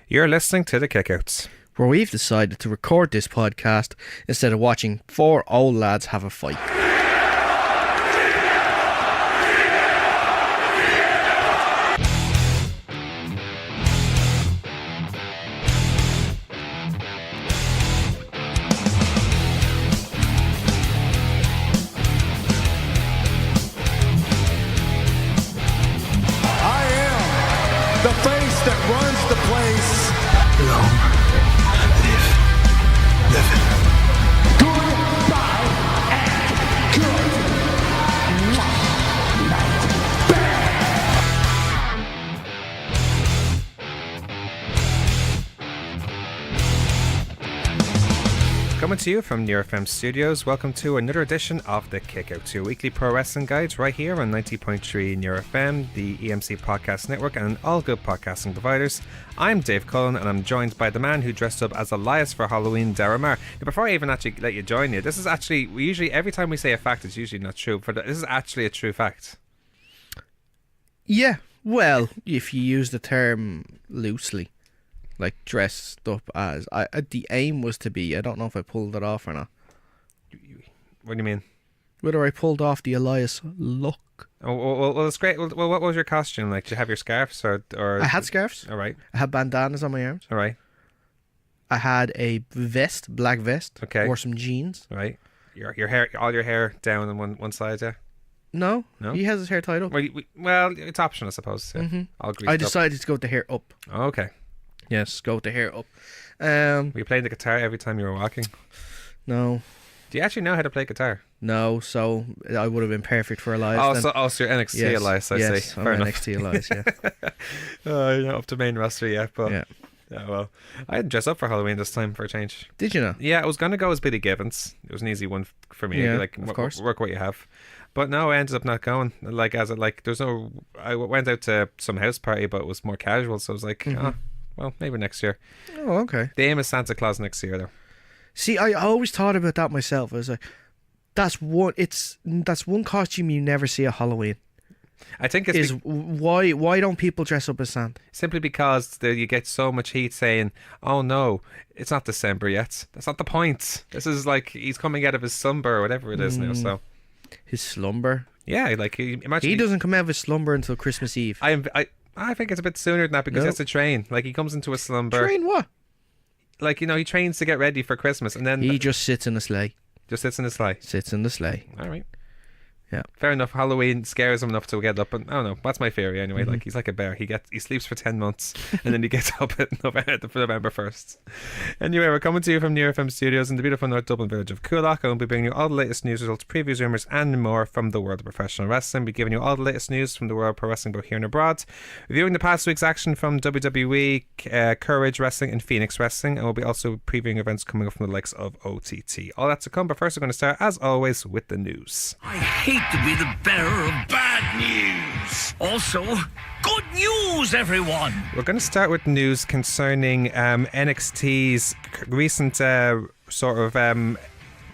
You're listening to The Kickouts, where we've decided to record this podcast instead of watching four old lads have a fight. The face that runs the place. Long live living. Goodbye and good night. coming to you from Near FM Studios. Welcome to another edition of The Kickouts, your weekly pro wrestling guides right here on 90.3 Near FM, the EMC Podcast Network, and all good podcasting providers. I'm Dave Cullen, and I'm joined by the man who dressed up as Elias for Halloween, Daragh Maher. Now, before I even actually let you join you, this is actually, we usually, every time we say a fact, it's usually not true, but this is actually a true fact. Yeah, well, if you use the term loosely, like dressed up as. The aim was to be, I don't know if I pulled it off or not. What do you mean? Whether I pulled off the Elias look. Oh, well, it's great. Well, what was your costume like? Did you have your scarves or? I had scarves. All right. I had bandanas on my arms. All right. I had a vest, black vest. Okay. Wore some jeans. All right. Your hair, all your hair down on one side, yeah. No, No? he has his hair tied up. Well, it's optional, I suppose. Yeah. Mm-hmm. All greased I up. decided to go with the hair up. Oh, okay. Yes, go with the hair up. Were you playing the guitar every time you were walking? No. Do you actually know how to play guitar? No, so I would have been perfect for Elias. So you're NXT yes, Elias, I yes, see. I'm Fair enough. NXT Elias, yeah. You're not up to main roster yet, but Yeah. yeah, well, I didn't dress up for Halloween this time for a change. Did you know? Yeah, I was gonna go as Billy Gibbons. It was an easy one for me. Yeah, like, of course. Work what you have. But no, I ended up not going. I went out to some house party, but it was more casual, so I was like, well, maybe next year. Oh, okay. The aim is Santa Claus next year, though. See, I always thought about that myself. I was like, that's one costume you never see at Halloween. I think it's why don't people dress up as Santa? simply because you get so much heat saying, "Oh no, it's not December yet." That's not the point. This is like he's coming out of his slumber or whatever it is now. So His slumber. yeah, like imagine He doesn't come out of his slumber until Christmas Eve. I think it's a bit sooner than that because No. he has to train. Like he comes into a slumber. Train what? Like he trains to get ready for Christmas, and then He just sits in a sleigh. just sits in his sleigh. Sits in the sleigh. All right. Yeah. Fair enough. Halloween scares him enough to get up, and I don't know. That's my theory anyway. Mm-hmm. Like he's like a bear. He sleeps for 10 months, and then he gets up at November 1st. Anyway, we're coming to you from Near FM Studios in the beautiful North Dublin village of Coolock. I will be bringing you all the latest news, results, previews, rumours, and more from the world of professional wrestling. We'll be giving you all the latest news from the world of pro wrestling, both here and abroad. Reviewing the past week's action from WWE, Courage Wrestling, and Phoenix Wrestling, and we'll be also previewing events coming up from the likes of OTT. All that to come, but first we're going to start, as always, with the news. I hate to be the bearer of bad news. Also, good news, everyone. We're going to start with news concerning NXT's recent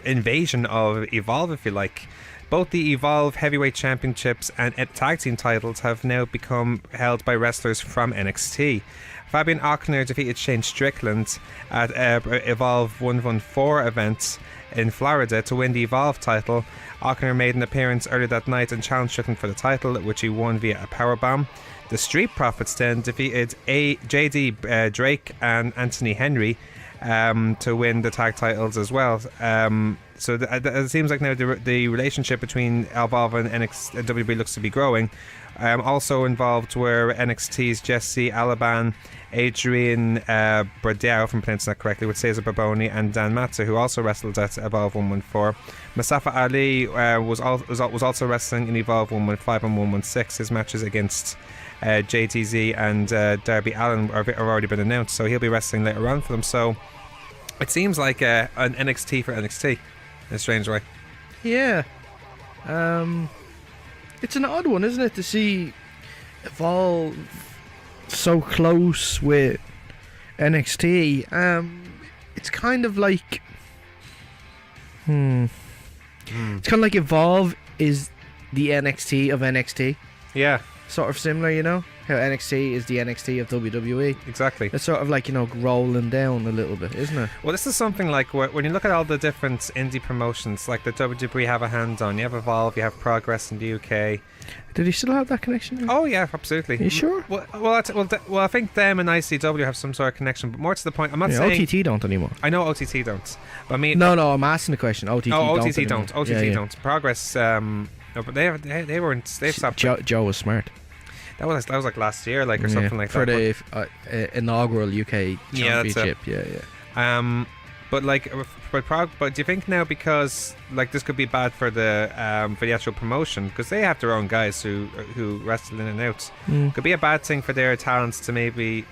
invasion of Evolve, if you like. Both the Evolve Heavyweight Championships and Tag Team titles have now become held by wrestlers from NXT. Fabian Ochner defeated Shane Strickland at Evolve 114 event in Florida to win the Evolve title. Ochner made an appearance earlier that night and challenged Strickland for the title, which he won via a powerbomb. The Street Profits then defeated JD Drake and Anthony Henry to win the tag titles as well. So it seems like now the relationship between Evolve and WWE looks to be growing. Also involved were NXT's Jesse Alaban, Adrian Bradell, if I'm pronouncing that correctly, with Cesar Barboni and Dan Matza, who also wrestled at Evolve 114. Mustafa Ali was also wrestling in Evolve 115 and 116. His matches against JTZ and Darby Allin have already been announced, so he'll be wrestling later on for them. So it seems like an NXT for NXT in a strange way. Yeah. It's an odd one, isn't it, to see Evolve so close with NXT. It's kind of like it's kind of like Evolve is the NXT of NXT. Yeah. Sort of similar, you know. How NXT is the NXT of WWE. Exactly. It's sort of like, rolling down a little bit, isn't it? Well, this is something like when you look at all the different indie promotions, like the WWE have a hand on. You have Evolve, you have Progress in the UK. Did he still have that connection? Oh yeah, absolutely. Are you sure? Well, I think them and ICW have some sort of connection, but more to the point, I'm not saying OTT don't anymore. I know OTT don't, but I mean No, I'm asking the question. OTT OTT don't. don't. OTT don't. Progress, no, but they weren't. They've stopped. Joe was smart. That was like last year, like, or something like for that. For the inaugural UK championship. Yeah. But do you think now, because like this could be bad for the actual promotion, because they have their own guys who wrestle in and out, could be a bad thing for their talents to maybe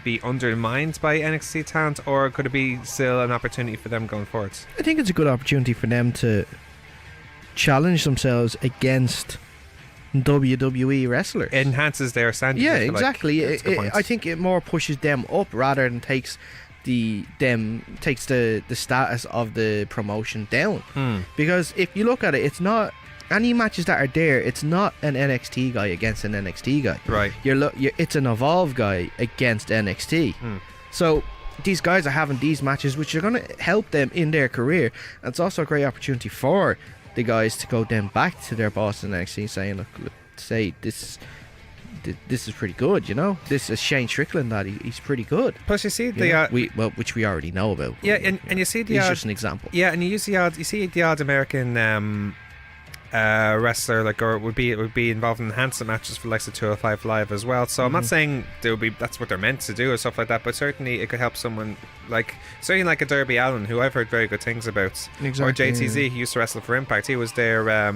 be undermined by NXT talent, or could it be still an opportunity for them going forward? I think it's a good opportunity for them to challenge themselves against WWE wrestlers. It enhances their standing. Yeah, exactly. I think it more pushes them up rather than takes the status of the promotion down. Because if you look at it, it's not any matches that are there. It's not an NXT guy against an NXT guy. Right. It's an Evolve guy against NXT. So these guys are having these matches, which are going to help them in their career. And it's also a great opportunity for the guys to go then back to their boss in NXT, saying, "Look, say this is pretty good, This is Shane Strickland. That he's pretty good." Plus, you see which we already know about. Yeah, and you see he's just an example. Yeah, and you see the odd American wrestler, like, or would be involved in enhancement matches for like the 205 Live as well. So I'm not saying that's what they're meant to do or stuff like that, but certainly it could help someone like a Darby Allin, who I've heard very good things about. Exactly, or JTZ, who used to wrestle for Impact. He was their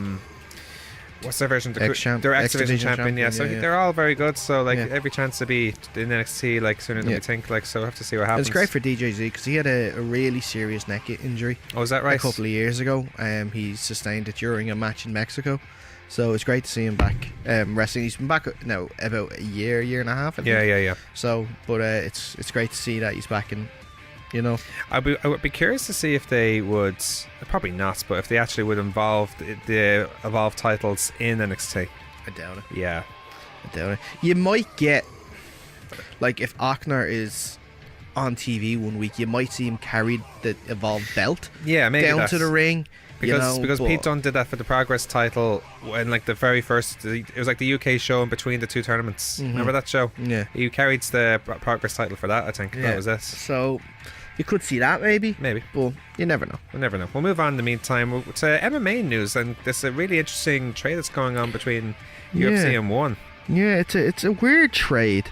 what's their version? Their X Division champion. Yeah, so they're all very good. So every chance to be in NXT, like, sooner than we think. Like, so we'll have to see what happens. It's great for DJZ because he had a really serious neck injury. Oh, is that right? A couple of years ago. He sustained it during a match in Mexico. So it's great to see him back wrestling. He's been back now about a year and a half. I think. Yeah. So, but it's great to see that he's back and. I would be curious to see if they would, probably not, but if they actually would involve the Evolve titles in NXT. I doubt it. Yeah. I doubt it. You might get, like, if Ochner is on TV one week, you might see him carry the Evolve belt maybe down to the ring. Because Pete Dunne did that for the Progress title when, like, the very first, it was like the UK show in between the two tournaments. Remember that show? Yeah. He carried the Progress title for that, I think. Yeah. That was it. So you could see that maybe, but you never know. We'll never know. We'll move on in the meantime to MMA news, and there's a really interesting trade that's going on between UFC and ONE. Yeah, it's a weird trade.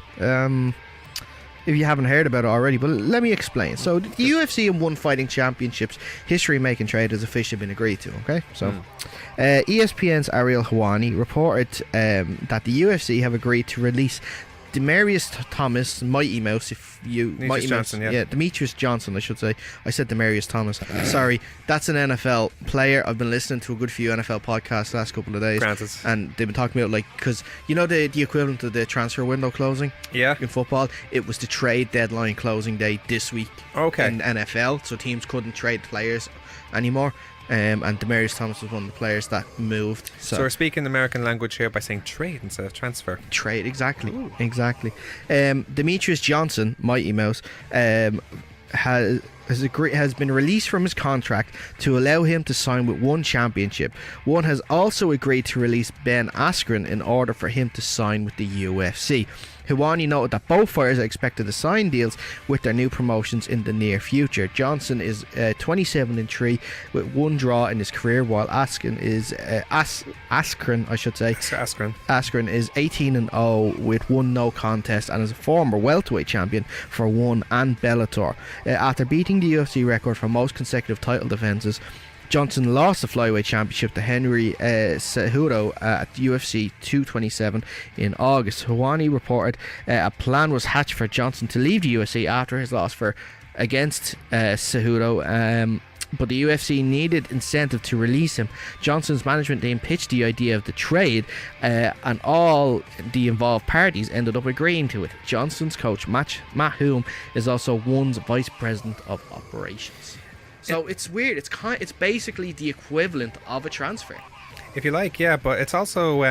If you haven't heard about it already, but let me explain. So the UFC and ONE Fighting Championships history-making trade has officially been agreed to. Okay, so ESPN's Ariel Helwani reported that the UFC have agreed to release Demetrius Thomas, Mighty Mouse, Demetrius Johnson, I should say. I said Demetrius Thomas. Sorry, that's an NFL player. I've been listening to a good few NFL podcasts the last couple of days. Granted. And they've been talking about, like, because the equivalent of the transfer window closing in football, it was the trade deadline closing day this week in NFL, so teams couldn't trade players anymore. And Demetrius Thomas was one of the players that moved. So we're speaking American language here by saying trade instead of transfer. Trade, exactly. Ooh. Exactly. Demetrius Johnson, Mighty Mouse, has been released from his contract to allow him to sign with ONE Championship. ONE has also agreed to release Ben Askren in order for him to sign with the UFC. Helwani noted that both fighters are expected to sign deals with their new promotions in the near future. Johnson is 27-3 with one draw in his career, while Askren is Askren is 18-0 with one no contest and is a former welterweight champion for ONE and Bellator. After beating the UFC record for most consecutive title defenses, Johnson lost the flyweight championship to Henry Cejudo at UFC 227 in August. Helwani reported a plan was hatched for Johnson to leave the UFC after his loss against Cejudo, but the UFC needed incentive to release him. Johnson's management team pitched the idea of the trade, and all the involved parties ended up agreeing to it. Johnson's coach, Matt Hume, is also ONE's vice president of operations. So it's weird. It's basically the equivalent of a transfer, if you like, yeah. But it's also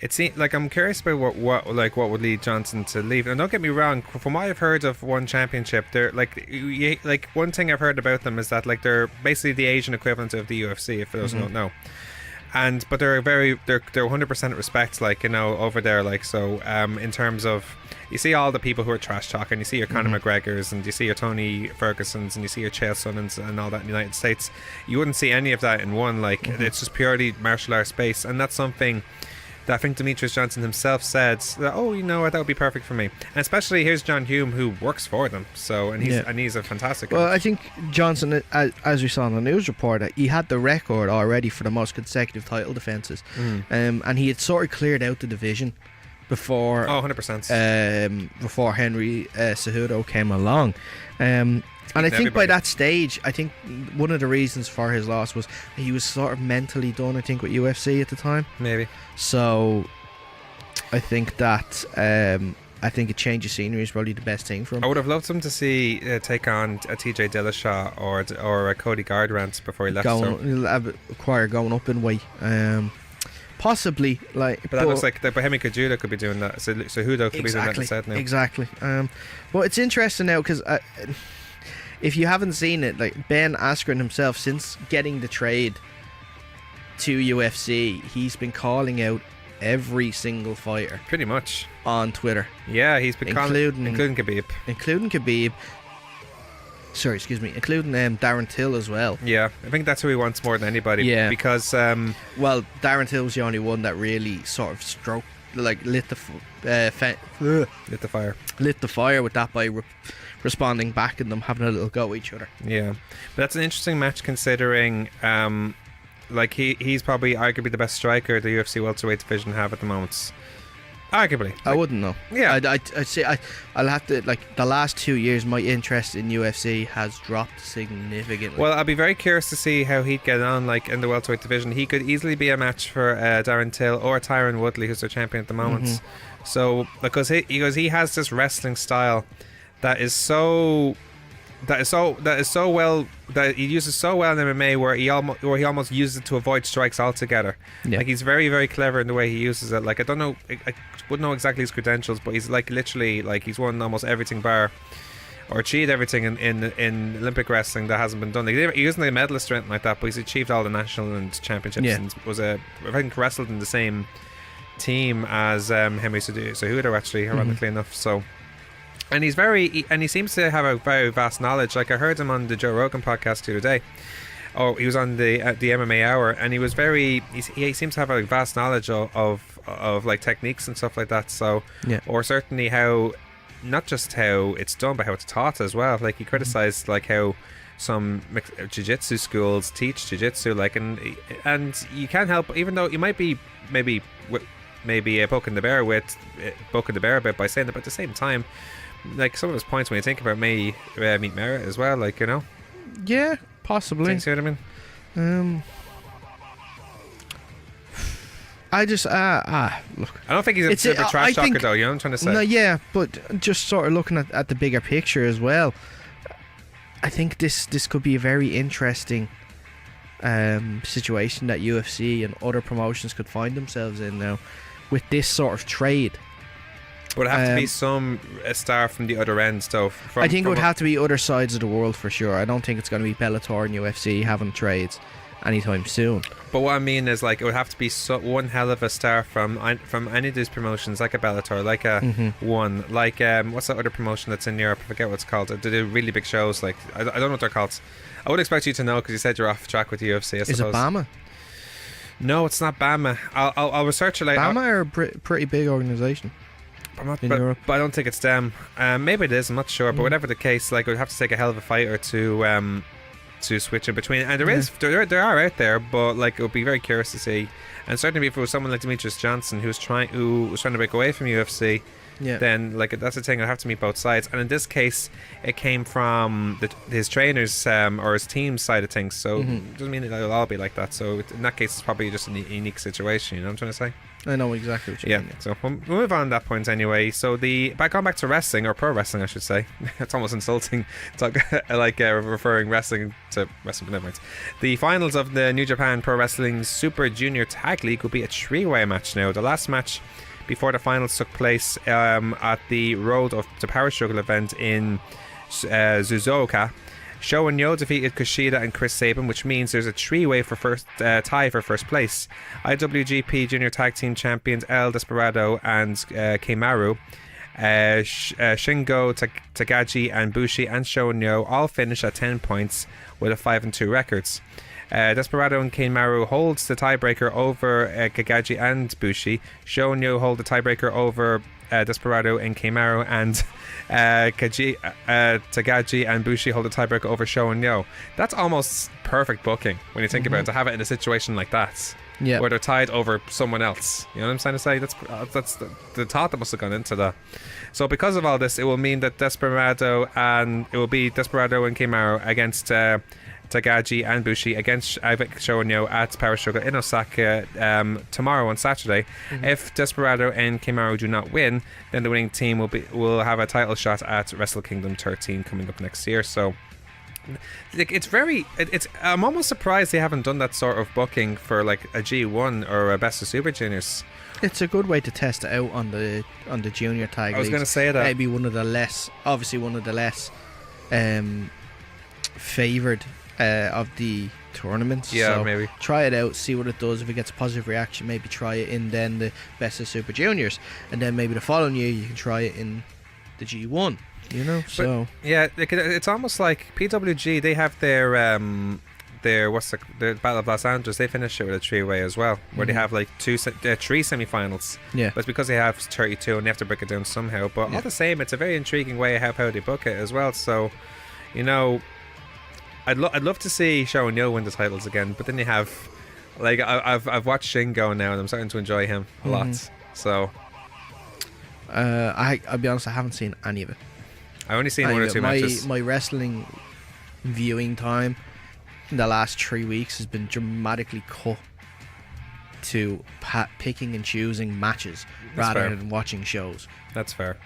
it seems like I'm curious about what would lead Johnson to leave. And don't get me wrong, from what I've heard of One Championship, they're like one thing I've heard about them is that like they're basically the Asian equivalent of the UFC, if those who don't know. But they're 100% respect, like, you know, over there, like, so in terms of, you see all the people who are trash talking, you see your Conor McGregors, and you see your Tony Fergusons, and you see your Chael Sonnens and all that in the United States. You wouldn't see any of that in one, like, it's just purely martial arts based, and that's something that I think Demetrius Johnson himself said that, oh, you know what, that would be perfect for me. And especially here's John Hume, who works for them, so, and he's a fantastic coach. Well, I think Johnson, as we saw in the news report, he had the record already for the most consecutive title defences, and he had sort of cleared out the division before 100%. Before Henry Cejudo came along, and I think by that stage, I think one of the reasons for his loss was he was sort of mentally done, I think, with UFC at the time. Maybe. So I think that I think a change of scenery is probably the best thing for him. I would have loved him to see take on a TJ Dillashaw or a Cody Garbrandt before he left. Going up in weight. Possibly, like, but that looks like Bohemian Kajuda could be doing that. So Hudo could be doing that instead now. Exactly. Well, it's interesting now because if you haven't seen it, like Ben Askren himself, since getting the trade to UFC, he's been calling out every single fighter, pretty much, on Twitter. Yeah, he's been including Khabib, including Darren Till as well. Yeah, I think that's who he wants more than anybody. Yeah, because well, Darren Till's the only one that really sort of lit the fire with that by responding back and them having a little go at each other. Yeah, but that's an interesting match considering like he's probably arguably the best striker the UFC welterweight division have at the moment. Arguably, I wouldn't know. Yeah, I'd say I'll have to, like, the last 2 years my interest in UFC has dropped significantly. Well, I'll be very curious to see how he'd get on, like, in the welterweight division. He could easily be a match for Darren Till or Tyron Woodley, who's their champion at the moment. So because he has this wrestling style that is so well, that he uses so well in MMA, where he almost uses it to avoid strikes altogether. Yeah. Like, he's very, very clever in the way he uses it. Like, I don't know, I wouldn't know exactly his credentials, but he's like literally, like, he's won almost everything bar or achieved everything in Olympic wrestling that hasn't been done. Like, he wasn't a medalist or anything like that, but he's achieved all the national and championships, and was I think wrestled in the same team as Henry Cejudo, actually, ironically enough. So. And he seems to have a very vast knowledge. Like, I heard him on the Joe Rogan podcast the other day. Oh, he was on the MMA Hour, and he was he seems to have a vast knowledge of like techniques and stuff like that. So, or certainly how, not just how it's done, but how it's taught as well. Like, he criticized like how some jiu-jitsu schools teach jiu-jitsu, like, and you can't help, even though you might be maybe poking the bear a bit by saying that, but at the same time, like, some of his points when you think about meet merit as well, like, you know. Yeah, possibly. You see what I mean? I just look, I don't think he's a super trash talker, though. You know what I'm trying to say? No, yeah, but just sort of looking at the bigger picture as well, I think this could be a very interesting situation that UFC and other promotions could find themselves in now with this sort of trade. Would it have to be a star from the other end, though? I think it would have to be other sides of the world for sure. I don't think it's going to be Bellator and UFC having trades anytime soon. But what I mean is, like, it would have to be one hell of a star from any of these promotions, like a Bellator, like a One, like what's that other promotion that's in Europe? I forget what it's called. They do really big shows. Like, I don't know what they're called. I would expect you to know because you said you're off track with the UFC. I suppose. Is it BAMA? No, it's not BAMA. I'll research it later. BAMA are a pretty big organisation. But I don't think it's them. Maybe it is. I'm not sure. But whatever the case, like, it would have to take a hell of a fighter to switch in between. And there are out there, but, like, it would be very curious to see. And certainly if it was someone like Demetrius Johnson who was trying to break away from UFC, then, like, that's the thing. I'd have to meet both sides. And in this case, it came from his trainers or his team's side of things. So it doesn't mean it'll all be like that. So in that case, it's probably just a unique situation. You know what I'm trying to say? I know exactly what you mean. So we'll move on at that point anyway. So going back to wrestling, or pro wrestling I should say. It's almost insulting referring wrestling to wrestling, but never mind. The finals of the New Japan Pro Wrestling Super Junior Tag League will be a 3-way match now. The last match before the finals took place at the Road to Power Struggle event in Suzuka. Sho and Yo defeated Kushida and Chris Sabin, which means there's a 3-way tie for first place. IWGP Junior Tag Team Champions El Desperado and Keimaru, Shingo Takagi and Bushi, and Sho and Yo all finished at 10 points with a 5-2 records. Desperado and Keimaru holds the tiebreaker over Kagagi and Bushi. Sho and Yo hold the tiebreaker over Desperado and Keimaru, and Tagaji and Bushi hold the tiebreaker over Sho and Yo. That's almost perfect booking when you think about it, to have it in a situation like that, where they're tied over someone else. You know what I'm trying to say? That's the thought that must have gone into that. So because of all this, it will mean that Desperado and Keimaru against Tagaji and Bushi against Sho and Yo at Power Struggle in Osaka tomorrow on Saturday. If Desperado and Keimaru do not win, then the winning team will have a title shot at Wrestle Kingdom 13 coming up next year. So I'm almost surprised they haven't done that sort of booking for like a G1 or a Best of Super Juniors. It's a good way to test it out on the junior tag. I was going to say that maybe one of the less favoured of the tournaments. So maybe try it out, see what it does. If it gets a positive reaction, maybe try it in then the Best of Super Juniors, and then maybe the following year you can try it in the G1. You know, so it's almost like PWG. They have their Battle of Los Angeles. They finish it with a 3-way as well, where they have like 3 semi-finals. Yeah, but it's because they have 32 and they have to break it down somehow. But all the same, it's a very intriguing way of how they book it as well. So, you know, I'd love to see Sho and Yo win the titles again, but then you have, like, I've watched Shingo now and I'm starting to enjoy him a lot. So I'll be honest, I haven't seen any of it. I only seen 1 or 2 matches. My wrestling viewing time in the last 3 weeks has been dramatically cut to picking and choosing matches rather than watching shows. That's fair.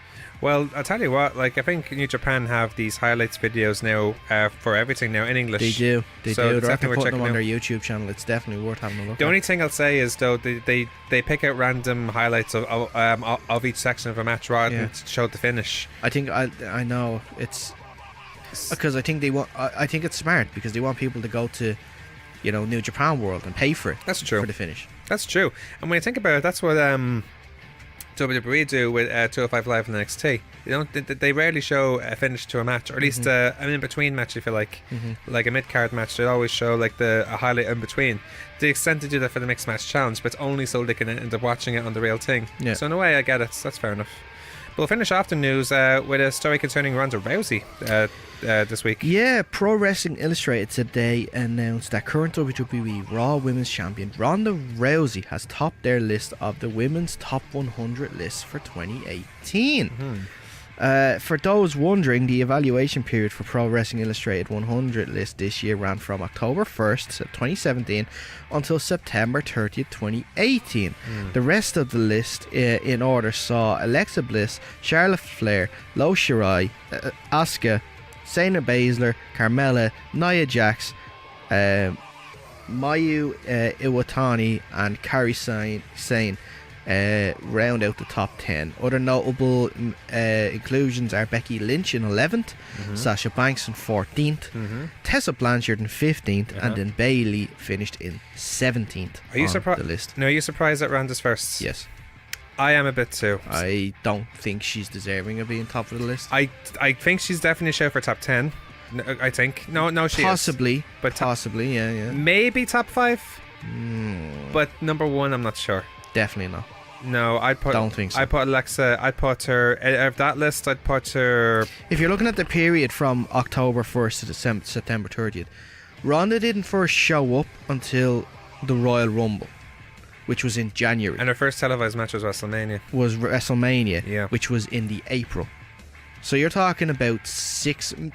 Well, I'll tell you what, like, I think New Japan have these highlights videos now for everything now in English. They do. They're definitely putting them on their YouTube channel. It's definitely worth having a look at. The only thing I'll say is, though, they pick out random highlights of each section of a match rather than show the finish. I think I know it's because I think they want. I think it's smart because they want people to go to, you know, New Japan World and pay for it. That's true. For the finish. That's true. And when you think about it, that's what WWE do with 205 Live and NXT. They rarely show a finish to a match, or at least an in-between match, if you like. Like a mid-card match, they always show like a highlight in between. To the extent they do that for the Mixed Match Challenge, but it's only so they can end up watching it on the real thing. Yeah. So in a way, I get it. That's fair enough. We'll finish off the news with a story concerning Ronda Rousey this week. Yeah, Pro Wrestling Illustrated today announced that current WWE Raw Women's Champion Ronda Rousey has topped their list of the Women's Top 100 list for 2018. For those wondering, the evaluation period for Pro Wrestling Illustrated 100 list this year ran from October 1st, 2017 until September 30th, 2018. The rest of the list in order saw Alexa Bliss, Charlotte Flair, Io Shirai, Asuka, Shayna Baszler, Carmella, Nia Jax, Mayu Iwatani and Kairi Sane round out the top 10. Other notable inclusions are Becky Lynch in 11th, Sasha Banks in 14th, Tessa Blanchard in 15th, and then Bayley finished in 17th. Are you surprised? The list. No, are you surprised that Ronda's first? Yes. I am a bit too. I don't think she's deserving of being top of the list. I think she's definitely a shout for top 10. I think. No, she possibly, is. But possibly, yeah. Maybe top 5. But number 1, I'm not sure. Definitely not. No, don't think so. I put Alexa. I put her of that list. I'd put her. If you're looking at the period from October 1st to September 30th, Ronda didn't first show up until the Royal Rumble, which was in January. And her first televised match was WrestleMania. Yeah. Which was in the April. So you're talking about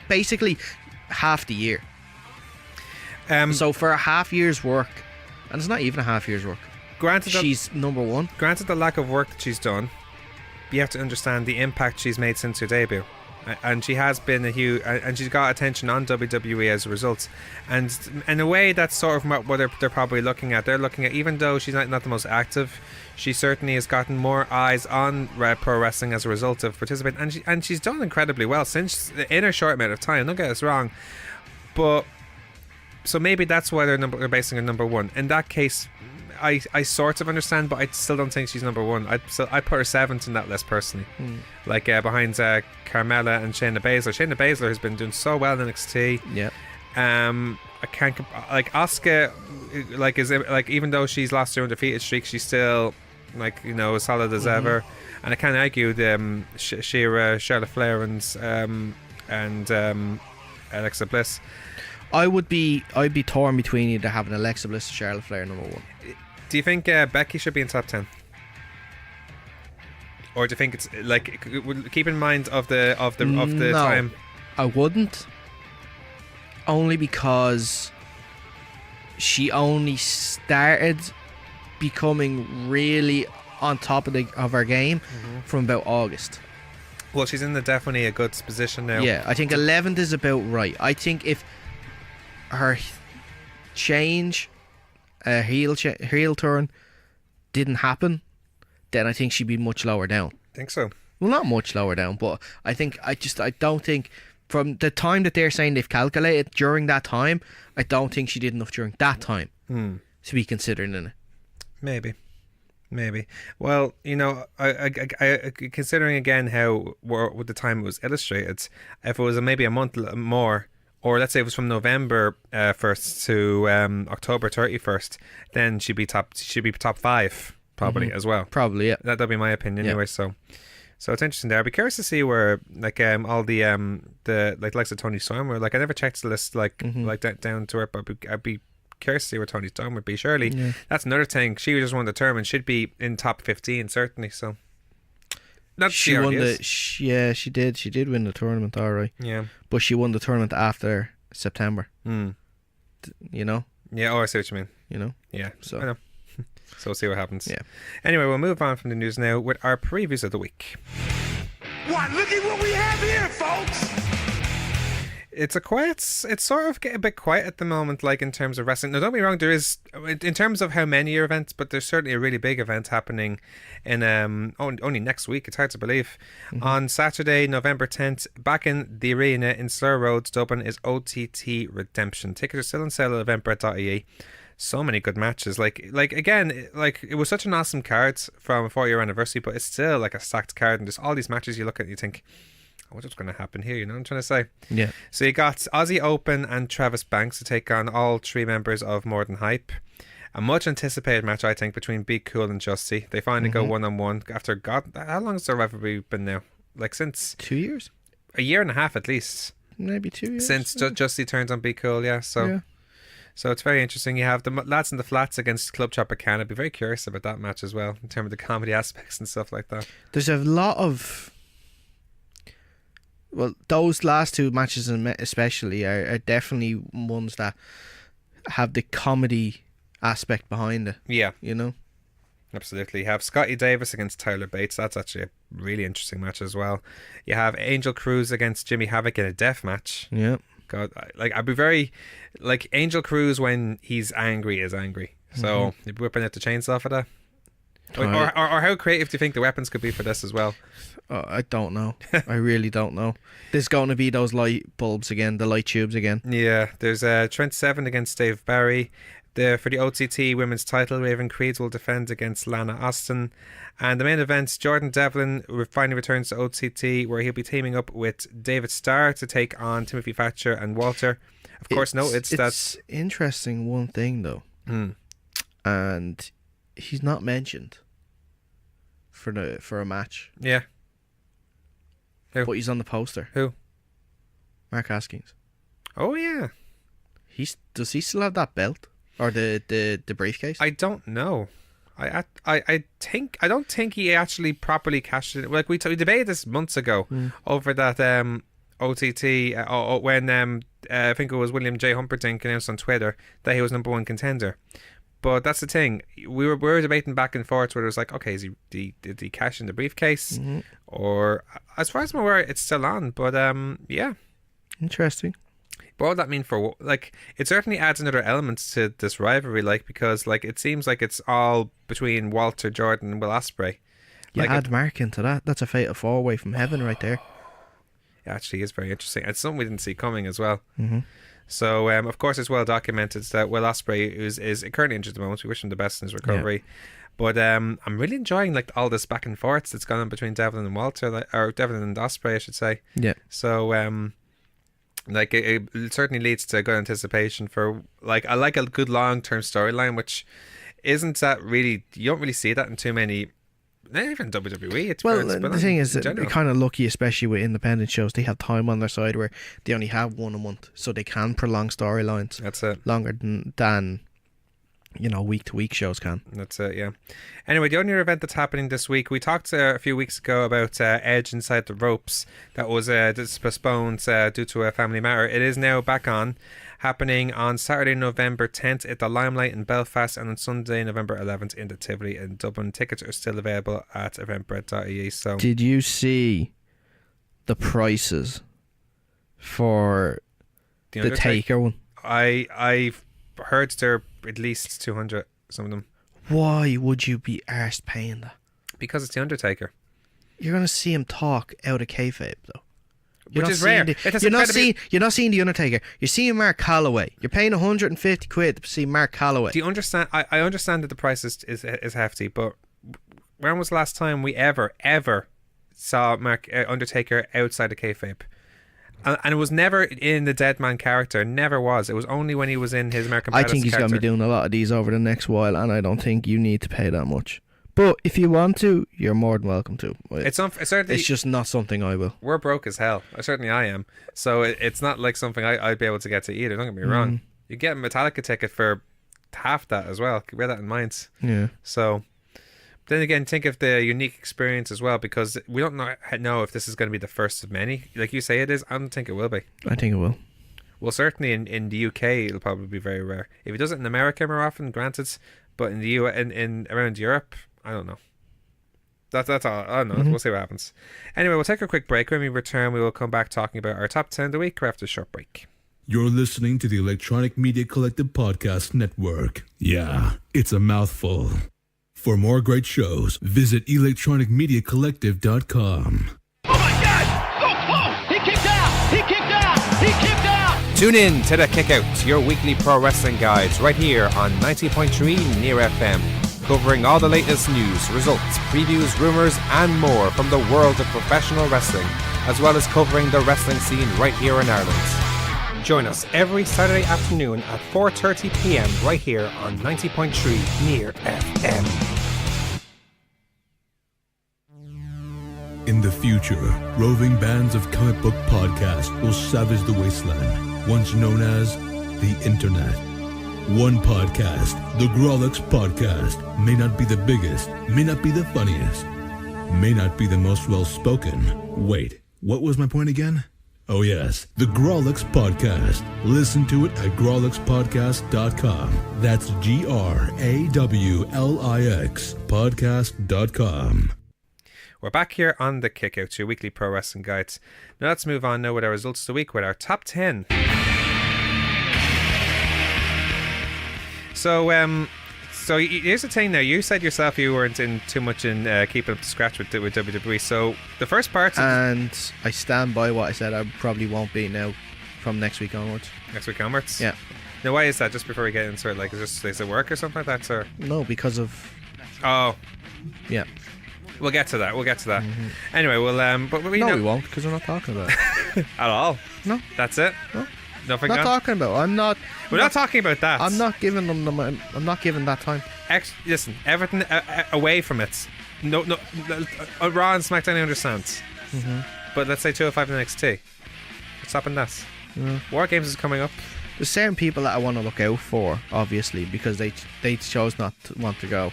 basically half the year. So for a half year's work, and it's not even a half year's work, Granted, she's number one. Granted, the lack of work that she's done, you have to understand the impact she's made since her debut. And she has been a huge, and she's got attention on WWE as a result. And in a way, that's sort of what they're probably looking at. They're looking at, even though she's not the most active, she certainly has gotten more eyes on pro wrestling as a result of participating. And she's done incredibly well since in a short amount of time. Don't get us wrong, but so maybe that's why they're basing her number one. In that case, I sort of understand, but I still don't think she's number one. I put her seventh in that list personally, like behind Carmella and Shayna Baszler. Shayna Baszler has been doing so well in NXT. Yeah. I can't like Asuka, like even though she's lost her undefeated streak, she's still as solid as ever. And I can't argue the Charlotte Flair and Alexa Bliss. I'd be torn between either having Alexa Bliss or Charlotte Flair number one. Do you think Becky should be in top 10? Or do you think it's like, keep in mind of the No, time? I wouldn't. Only because she only started becoming really on top of her game from about August. Well, she's in definitely a good position now. Yeah, I think 11th is about right. I think if her change, heel turn didn't happen, then I think she'd be much lower down. Think so? Well, not much lower down, but I don't think from the time that they're saying they've calculated during that time, I don't think she did enough during that time to be considered in it. Maybe. Well, I considering again how with the time it was illustrated, if it was maybe a month more, or let's say it was from November 1st to October 31st, then she'd be top 5 probably as well. Probably, yeah. That'd be my opinion anyway. So it's interesting there. I'd be curious to see where all the likes of Toni Storm were. I never checked the list down to her, but I'd be curious to see where Toni Storm would be. Surely that's another thing. She just won the tournament, should be in top 15 certainly. So. She won she did. She did win the tournament, alright. Yeah. But she won the tournament after September. You know? Yeah, I see what you mean. You know? Yeah. So I know. So we'll see what happens. Yeah. Anyway, we'll move on from the news now with our previews of the week. What? Look at what we have here, folks! It's sort of getting a bit quiet at the moment, in terms of wrestling. Now, don't be wrong, there is, in terms of how many events, but there's certainly a really big event happening in only next week. It's hard to believe. On Saturday, November 10th, back in the arena in Slur Road, Dublin, is OTT Redemption. Tickets are still on sale at eventbrite.ie. So many good matches. Again, it was such an awesome card from a 4-year anniversary, but it's still a stacked card, and there's all these matches you look at and you think, what's going to happen here? You know what I'm trying to say? Yeah. So you got Aussie Open and Travis Banks to take on all 3 members of More Than Hype. A much anticipated match, I think, between Be Cool and Justy. They finally go 1-on-1 after how long has their rivalry been now? Since 2 years? A year and a half at least. Maybe 2 years. Since Justy turned on Be Cool, yeah. So it's very interesting. You have the lads in the flats against Club Tropicana. I'd be very curious about that match as well, in terms of the comedy aspects and stuff like that. There's a lot of... Well, those last 2 matches especially are definitely ones that have the comedy aspect behind it. Yeah. You know? Absolutely. You have Scotty Davis against Tyler Bates. That's actually a really interesting match as well. You have Angel Cruz against Jimmy Havoc in a death match. Yeah. God, I'd be very... Angel Cruz, when he's angry, is angry. So, you'd be whipping out the chainsaw for that? Or how creative do you think the weapons could be for this as well? I don't know. I really don't know. There's going to be those light bulbs again, the light tubes again. Yeah, there's Trent Seven against Dave Barry. For the OTT women's title, Raven Creeds will defend against Lana Austin. And the main event, Jordan Devlin finally returns to OTT, where he'll be teaming up with David Starr to take on Timothy Thatcher and Walter. Of course, it's interesting one thing though, and he's not mentioned for a match. Yeah. Who? But he's on the poster. Who? Mark Haskins. Oh yeah. Does he still have that belt or the briefcase? I don't know. I don't think he actually properly cashed it. We debated this months ago over that OTT when I think it was William J. Humperdinck announced on Twitter that he was #1 contender. But that's the thing. We were debating back and forth where it was like, okay, did he cash in the briefcase? Or, as far as I'm aware, it's still on. But, yeah. Interesting. But what would that mean for, like, it certainly adds another element to this rivalry, like, because, like, it seems like it's all between Walter Jordan and Will Ospreay. You Like, add Mark into that. That's a fatal four-way from heaven right there. It actually is very interesting. It's something we didn't see coming as well. Mm-hmm. So, of course, it's well documented that Will Ospreay is currently injured at the moment. We wish him the best in his recovery. Yeah. But I'm really enjoying like all this back and forth that's gone on between Devlin and Walter, or Devlin and Ospreay, I should say. Yeah. So, like it certainly leads to good anticipation for like I like a good long-term storyline, which isn't that really, you don't really see that in too many. Not even WWE. The thing is, they're kind of lucky, especially with independent shows. They have time on their side where they only have one a month, so they can prolong storylines. That's it. Longer than week-to-week shows can. That's it, yeah. Anyway, the only event that's happening this week, we talked a few weeks ago about Edge Inside the Ropes. That was postponed due to a family matter. It is now back on, happening on Saturday, November 10th at the Limelight in Belfast, and on Sunday, November 11th in the Tivoli in Dublin. Tickets are still available at eventbrite.ie. So, did you see the prices for the Taker one? I've heard they're at least 200, some of them. Why would you be arsed paying that? Because it's The Undertaker. You're going to see him talk out of kayfabe, though. Which is rare. You're not seeing The Undertaker. You're seeing Mark Calloway. You're paying 150 quid to see Mark Calloway. Do you understand? I understand that the price is hefty, but when was the last time we ever saw Mark Undertaker outside of kayfabe? And it was never in the dead man character. Never was. It was only when he was in his American Badass I think he's going to be doing a lot of these over the next while, and I don't think you need to pay that much. But if you want to, you're more than welcome to. It's just not something I will. We're broke as hell. I am. So it's not like something I'd be able to get to either. Don't get me wrong. You get a Metallica ticket for half that as well. Bear that in mind. Yeah. So then again, think of the unique experience as well, because we don't know if this is going to be the first of many. Like you say it is, I don't think it will be. I think it will. Well, certainly in the UK, it'll probably be very rare. If it does it in America more often, granted, but in the in around Europe, I don't know. That's all. I don't know. We'll see what happens. Anyway, we'll take a quick break. When we return, we will come back talking about our top 10 of the week after a short break. You're listening to the Electronic Media Collective Podcast Network. Yeah, it's a mouthful. For more great shows, visit electronicmediacollective.com. Oh my God! So close! He kicked out! He kicked out! He kicked out! Tune in to The Kickout, your weekly pro wrestling guides, right here on 90.3 Near FM. Covering all the latest news, results, previews, rumours, and more from the world of professional wrestling, as well as covering the wrestling scene right here in Ireland. Join us every Saturday afternoon at 4:30 p.m. right here on 90.3 Near FM. In the future, roving bands of comic book podcasts will savage the wasteland, once known as the Internet. One podcast, the Grawlix Podcast, may not be the biggest, may not be the funniest, may not be the most well-spoken. Wait, what was my point again? Oh yes, the Grawlix Podcast. Listen to it at grawlixpodcast.com. That's GRAWLIX podcast.com. We're back here on The Kickout, your weekly pro wrestling guides. Now let's move on now with our results of the week with our top 10. So here's the thing now. You said yourself you weren't in too much in keeping up to scratch with WWE. So the first part... And I stand by what I said. I probably won't be now from next week onwards. Next week onwards? Yeah. Now why is that? Just before we get into it, like, is it work or something like that? Or? No, because of... Oh. Yeah. We'll get to that. Mm-hmm. Anyway, we'll... but we we won't, because we're not talking about it. At all? No. That's it? No. Nothing not talking about. We're not talking about that. I'm not giving them. I'm not giving that time. Listen, everything away from it. No. Raw and SmackDown, I understand. Mm-hmm. But let's say 205 and NXT. What's stopping that? Yeah. War Games is coming up. There's certain people that I want to look out for, obviously, because they chose not to want to go.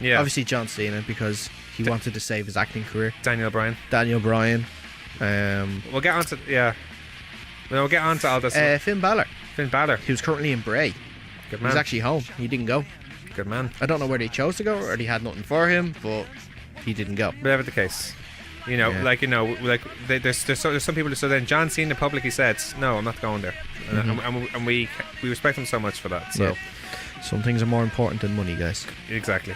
Yeah. Obviously, John Cena, because he wanted to save his acting career. Daniel Bryan. We'll get on to We'll get on to all this. Finn Balor. He was currently in Bray. Good He man. was actually home. He didn't go. Good man. I don't know whether he chose to go or he had nothing for him, but he didn't go. Whatever the case. There's some people. So then John Cena publicly said, "No, I'm not going there," and we respect him so much for that. So some things are more important than money, guys. Exactly.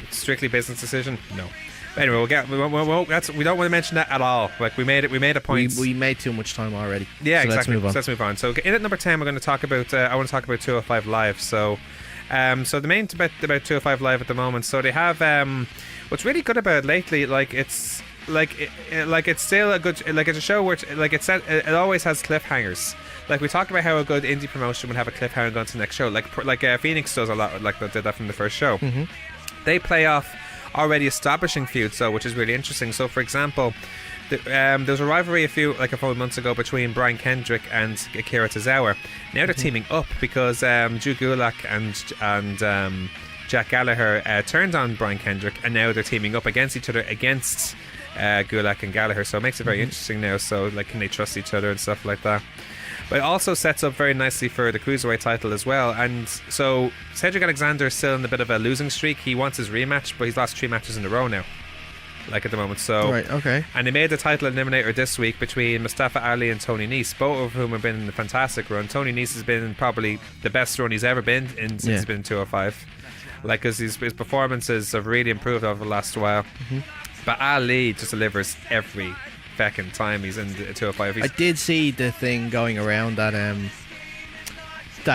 Strictly business decision. No. But anyway, we don't want to mention that at all. Like we made a point. We made too much time already. Yeah, so exactly. Let's move on. So in at number 10, we're going to talk about. I want to talk about 205 Live. So the main debate about 205 Live at the moment. So they have what's really good about it lately. It's still a good. It's a show where it always has cliffhangers. Like we talk about how a good indie promotion would have a cliffhanger going to the next show. Like Phoenix does a lot. Like they did that from the first show. They play off already establishing feuds, though, which is really interesting. So, for example, there was a rivalry a few months ago between Brian Kendrick and Akira Tozawa. Now they're teaming up because Drew Gulak and Jack Gallagher turned on Brian Kendrick, and now they're teaming up against each other against Gulak and Gallagher. So it makes it very interesting now. So, like, can they trust each other and stuff like that? But it also sets up very nicely for the Cruiserweight title as well. And so Cedric Alexander is still in a bit of a losing streak. He wants his rematch, but he's lost 3 matches in a row now, like at the moment. So right, okay. And they made the title eliminator this week between Mustafa Ali and Tony Nese, both of whom have been in a fantastic run. Tony Nese has been probably the best run he's ever been in since he's been in 205. Like, because his performances have really improved over the last while. But Ali just delivers every fucking time he's in the 205. I did see the thing going around that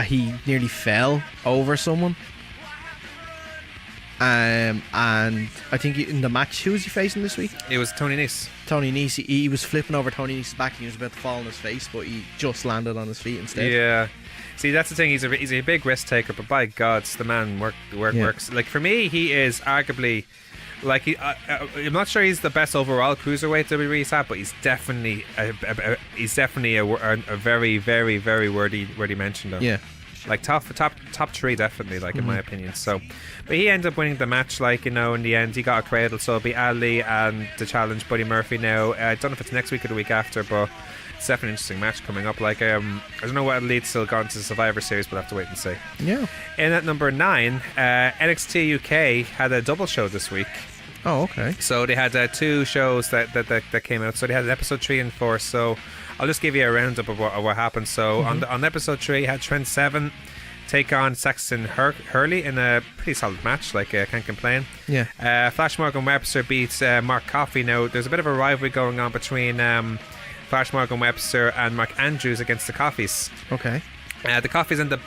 he nearly fell over someone. And I think in the match, who was he facing this week? It was Tony Nese. Tony Nese. He was flipping over Tony Nese's back and he was about to fall on his face, but he just landed on his feet instead. Yeah. See, that's the thing. He's a big risk taker, but by God, the man works. Like, for me, he is arguably. Like, I'm not sure he's the best overall cruiserweight WWE's at, but he's definitely a very, very, very worthy mention, though. Yeah. Like top 3, definitely, like, in my opinion. So, but he ended up winning the match, like, in the end. He got a cradle, so it'll be Ali and the challenge Buddy Murphy now. I don't know if it's next week or the week after, but it's definitely an interesting match coming up. Like, I don't know what lead's still gone to the Survivor Series, but we'll have to wait and see. Yeah. In at number 9, NXT UK had a double show this week. Oh, okay. So they had 2 shows that came out. So they had episode 3 and 4. So I'll just give you a roundup of what happened. So on episode 3, you had Trent Seven take on Saxon Hurley in a pretty solid match. Like, I can't complain. Yeah. Flash Morgan Webster beats Mark Coffey. Now there's a bit of a rivalry going on between Flash Morgan Webster and Mark Andrews against the Coffeys. Okay. The Coffeys end up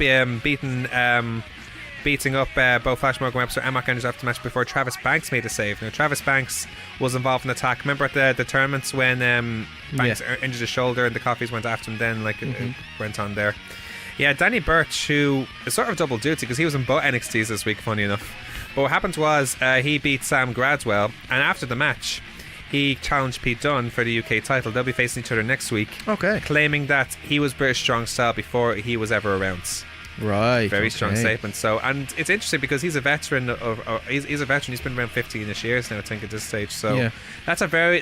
beating up both Flash Morgan Webster and Mark Andrews after the match before Travis Banks made a save. Now, Travis Banks was involved in the attack. Remember at the tournaments when Banks injured his shoulder and the Coffeys went after him then, like, it went on there. Yeah, Danny Burch, who is sort of double duty because he was in both NXTs this week, funny enough. But what happened was he beat Sam Gradwell, and after the match he challenged Pete Dunne for the UK title. They'll be facing each other next week. Okay. Claiming that he was British Strong Style before he was ever around. Right. Very strong statement. So, and it's interesting because he's a veteran he's a veteran. He's been around 15ish years now, I think, at this stage. So that's a very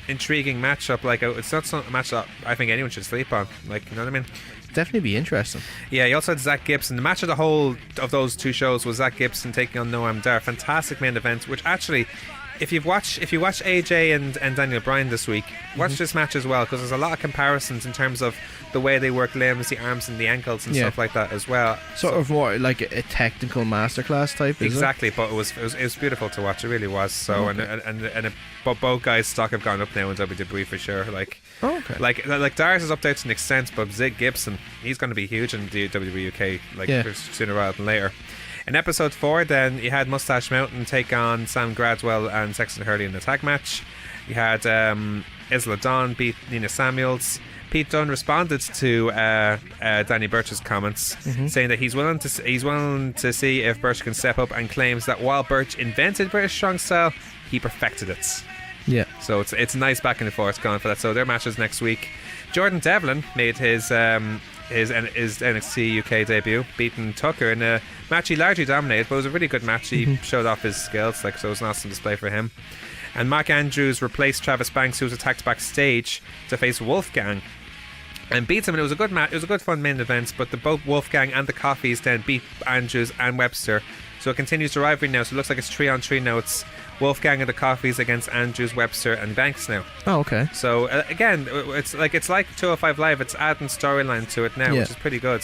intriguing matchup. Like, it's not a match that I think anyone should sleep on. Like, you know what I mean? Definitely be interesting. Yeah, he also had Zach Gibson. The match of the whole of those 2 shows was Zach Gibson taking on Noam Dar. Fantastic main event, which actually, if you watch AJ and Daniel Bryan this week, watch this match as well, because there's a lot of comparisons in terms of the way they work limbs, the arms and the ankles and stuff like that as well. Sort of more like a technical masterclass type. Exactly, but it was beautiful to watch. It really was. So but both guys' stock have gone up now in WWE for sure. Like, like Darius is up there to an extent, but Zig Gibson, he's going to be huge in the WWE UK, like, sooner rather than later. In episode 4, then you had Mustache Mountain take on Sam Gradwell and Saxon Hurley in the tag match. You had Isla Dawn beat Nina Samuels. Pete Dunne responded to Danny Burch's comments, saying that he's willing to see if Burch can step up, and claims that while Burch invented British Strong Style, he perfected it. Yeah. So it's nice back and forth going for that. So their matches next week. Jordan Devlin made his NXT UK debut, beating Tucker in a match he largely dominated, but it was a really good match. He showed off his skills, like, so it was an awesome display for him. And Mark Andrews replaced Travis Banks, who was attacked backstage, to face Wolfgang. and beats him. And it was a good match. It was a good fun main event. But both Wolfgang and the Coffees then beat Andrews and Webster. So it continues the rivalry now. So it looks like it's 3-on-3 now. It's Wolfgang and the Coffees against Andrews, Webster, and Banks now. Oh, okay. So again, it's like 205 Live. It's adding storyline to it now, which is pretty good.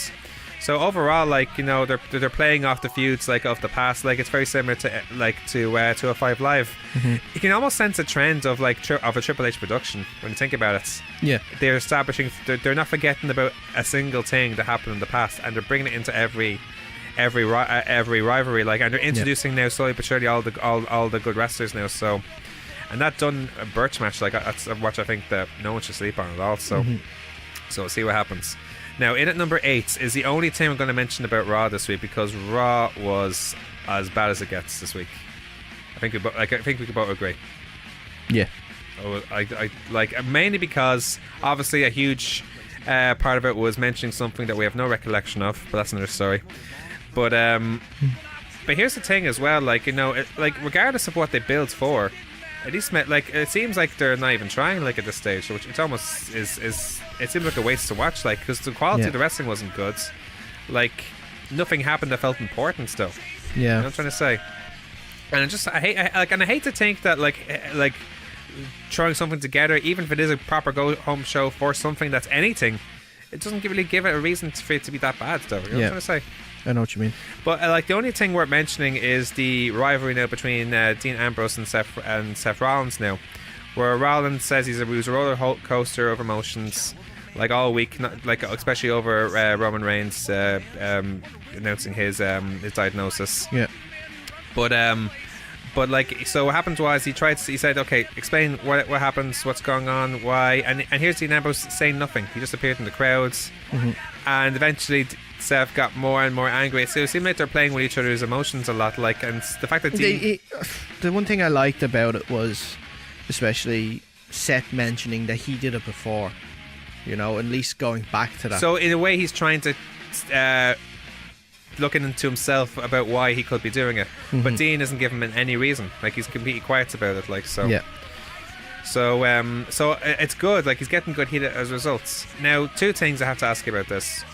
So overall, like, you know, they're playing off the feuds like of the past. Like it's very similar to 205 Live. You can almost sense a trend of like of a Triple H production when you think about it. Yeah, they're establishing. They're not forgetting about a single thing that happened in the past, and they're bringing it into every rivalry. Like, and they're introducing now slowly but surely all the good wrestlers now. So, and that done a Birch match, like that's a watch I think that no one should sleep on at all. So, so we'll see what happens. Now, in at number 8 is the only thing I'm going to mention about Raw this week, because Raw was as bad as it gets this week. I think we could both agree. Yeah. I like, mainly because obviously a huge part of it was mentioning something that we have no recollection of, but that's another story. But here's the thing as well, like, you know, like regardless of what they build for, at least like it seems like they're not even trying like at this stage, which it almost is it seems like a waste to watch, like, because the quality of the wrestling wasn't good. Like nothing happened that felt important still. Yeah, you know what I'm trying to say. And I hate to think that like throwing something together, even if it is a proper go home show for something that's anything, it doesn't really give it a reason for it to be that bad though. You know what I'm trying to say? I know what you mean. But like the only thing worth mentioning is the rivalry now between Dean Ambrose and Seth Rollins now, where Rollins says he was a roller coaster of emotions like all week, like especially over Roman Reigns announcing his diagnosis. Yeah. But like, so what happened was he said, okay, explain what happens, what's going on, why, and here's Dean Ambrose saying nothing. He just appeared in the crowds, and eventually Seth got more and more angry. So it seemed like they're playing with each other's emotions a lot, like, and the fact that the one thing I liked about it was especially Seth mentioning that he did it before, you know, at least going back to that. So in a way he's trying to looking into himself about why he could be doing it, but Dean isn't giving him any reason. Like, he's completely quiet about it, like, so yeah. So it's good, like he's getting good heat as results. Now, two things I have to ask you about this.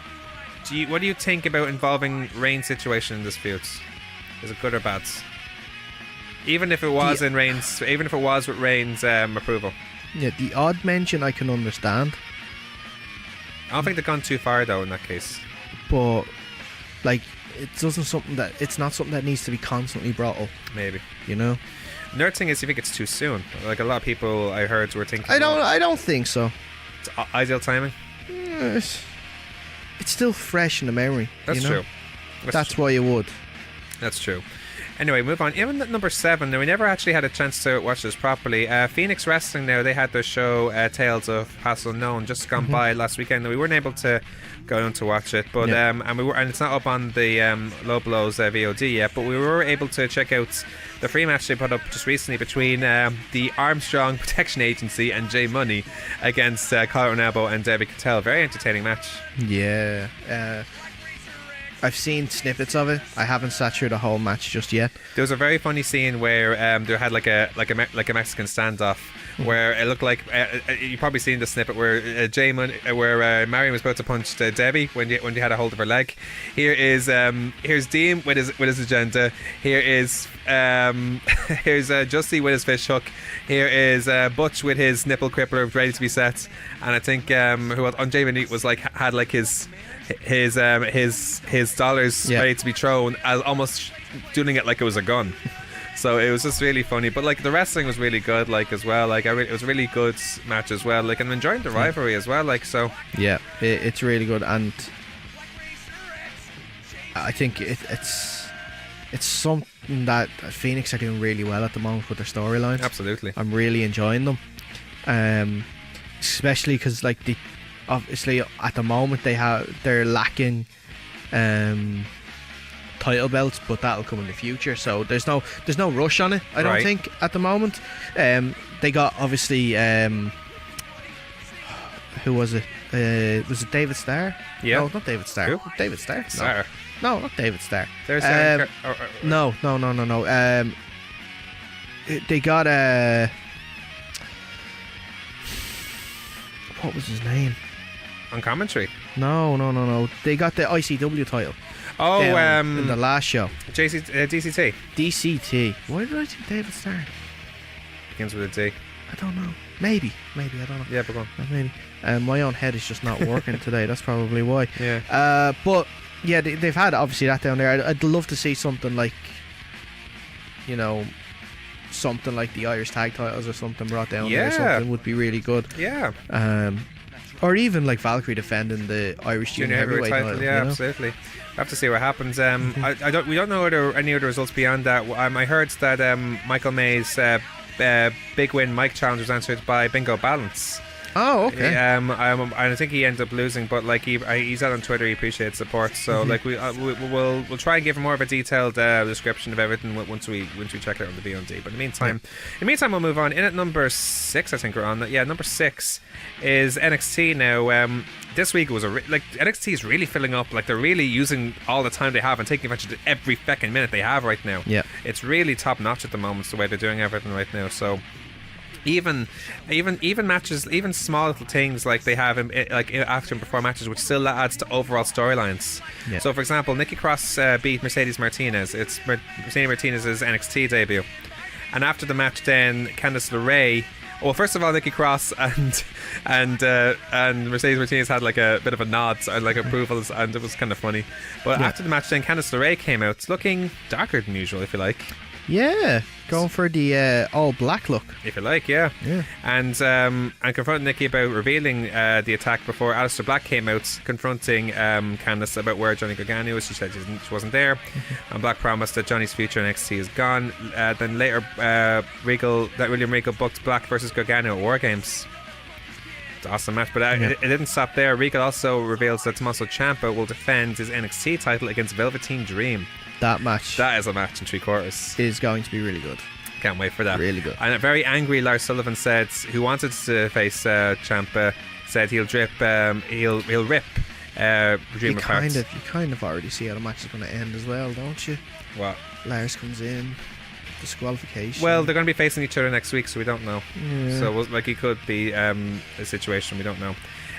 What do you think about involving Reigns' situation in this feud? Is it good or bad? Even if it was with Reigns' approval. Yeah, the odd mention I can understand. I don't think they've gone too far though in that case. But like, it's not something that needs to be constantly brought up. Maybe, you know. Another thing is, you think it's too soon? Like a lot of people I heard were thinking. I don't think so. It's ideal timing. Yes. It's still fresh in the memory. That's true. That's why you would. That's true. Anyway, move on. Even at number 7, now we never actually had a chance to watch this properly. Phoenix Wrestling now, they had their show Tales of Past Unknown just gone by last weekend. Now, we weren't able to go down to watch it, but and it's not up on the Low Blows VOD yet, but we were able to check out the free match they put up just recently between the Armstrong Protection Agency and J Money against Colin Ronaldo and Debbie Cattell. Very entertaining match. Yeah. I've seen snippets of it. I haven't sat through the whole match just yet. There was a very funny scene where they had like a Mexican standoff, where it looked like you've probably seen the snippet where Marion was about to punch Debbie when you had a hold of her leg. Here's Dean with his agenda. Here's Justy with his fish hook. Here is Butch with his nipple crippler ready to be set, and I think who was on Jamie was like had like his dollars ready to be thrown, as almost doing it like it was a gun. So it was just really funny, but like the wrestling was really good, like as well. Like it was a really good match as well. Like, and I'm enjoying the rivalry as well. Like, so yeah, it's really good, and I think it's something that Phoenix are doing really well at the moment with their storylines. Absolutely, I'm really enjoying them, especially because like obviously at the moment they're lacking title belts, but that'll come in the future, so there's no rush on it, I don't think, at the moment. They got obviously who was it? Was it David Starr? Yeah. No, not David Starr. Who? David Starr? Starr. No, not David Starr. There's no. They got what was his name? on commentary. No. They got the ICW title. Oh, in the last show. DCT. DCT. Why did I think David Stern? Begins with a D. I don't know. Maybe. I don't know. Yeah, but go on. Maybe. My own head is just not working today. That's probably why. Yeah. But yeah, they've had obviously that down there. I'd love to see something like, something like the Irish tag titles or something brought down there. Something would be really good. Yeah. Or even like Valkyrie defending the Irish junior heavyweight title. Yeah, absolutely. We'll have to see what happens. We don't know any other results beyond that. I heard that Michael May's big win Mike challenge was answered by Bingo Balance. Oh, okay. I think he ended up losing, but like he said on Twitter he appreciates support. So like we'll try and give him more of a detailed description of everything once we check it out on the V1D. But in the meantime, we'll move on. In at number 6, I think we're on. Yeah, number 6 is NXT now. This week was NXT is really filling up. Like they're really using all the time they have and taking advantage of every fucking minute they have right now. Yeah, it's really top notch at the moment. The way they're doing everything right now. So. Even matches, even small little things like they have after and before matches, which still adds to overall storylines. Yeah. So, for example, Nikki Cross beat Mercedes Martinez. It's Mercedes Martinez's NXT debut, and after the match, then Candice LeRae. Well, first of all, Nikki Cross and Mercedes Martinez had like a bit of a nod and like approvals, and it was kind of funny. But after the match, then Candice LeRae came out, looking darker than usual, if you like. Yeah, going for the all black look, if you like. Yeah. And confronting Nikki about revealing the attack before Aleister Black came out, confronting Candice about where Johnny Gargano was. She said she wasn't there, and Black promised that Johnny's future in NXT is gone. Then later, William Regal booked Black versus Gargano at War Games. It's an awesome match, but it didn't stop there. Regal also reveals that Tommaso Ciampa will defend his NXT title against Velveteen Dream. That is a match in 3/4. Is going to be really good. Can't wait for that. Really good. And a very angry Lars Sullivan said, who wanted to face Ciampa, said he'll rip Dream apart. You kind of already see how the match is going to end as well, don't you? What? Lars comes in, disqualification. Well, they're going to be facing each other next week, so we don't know. Yeah. So it could be a situation we don't know.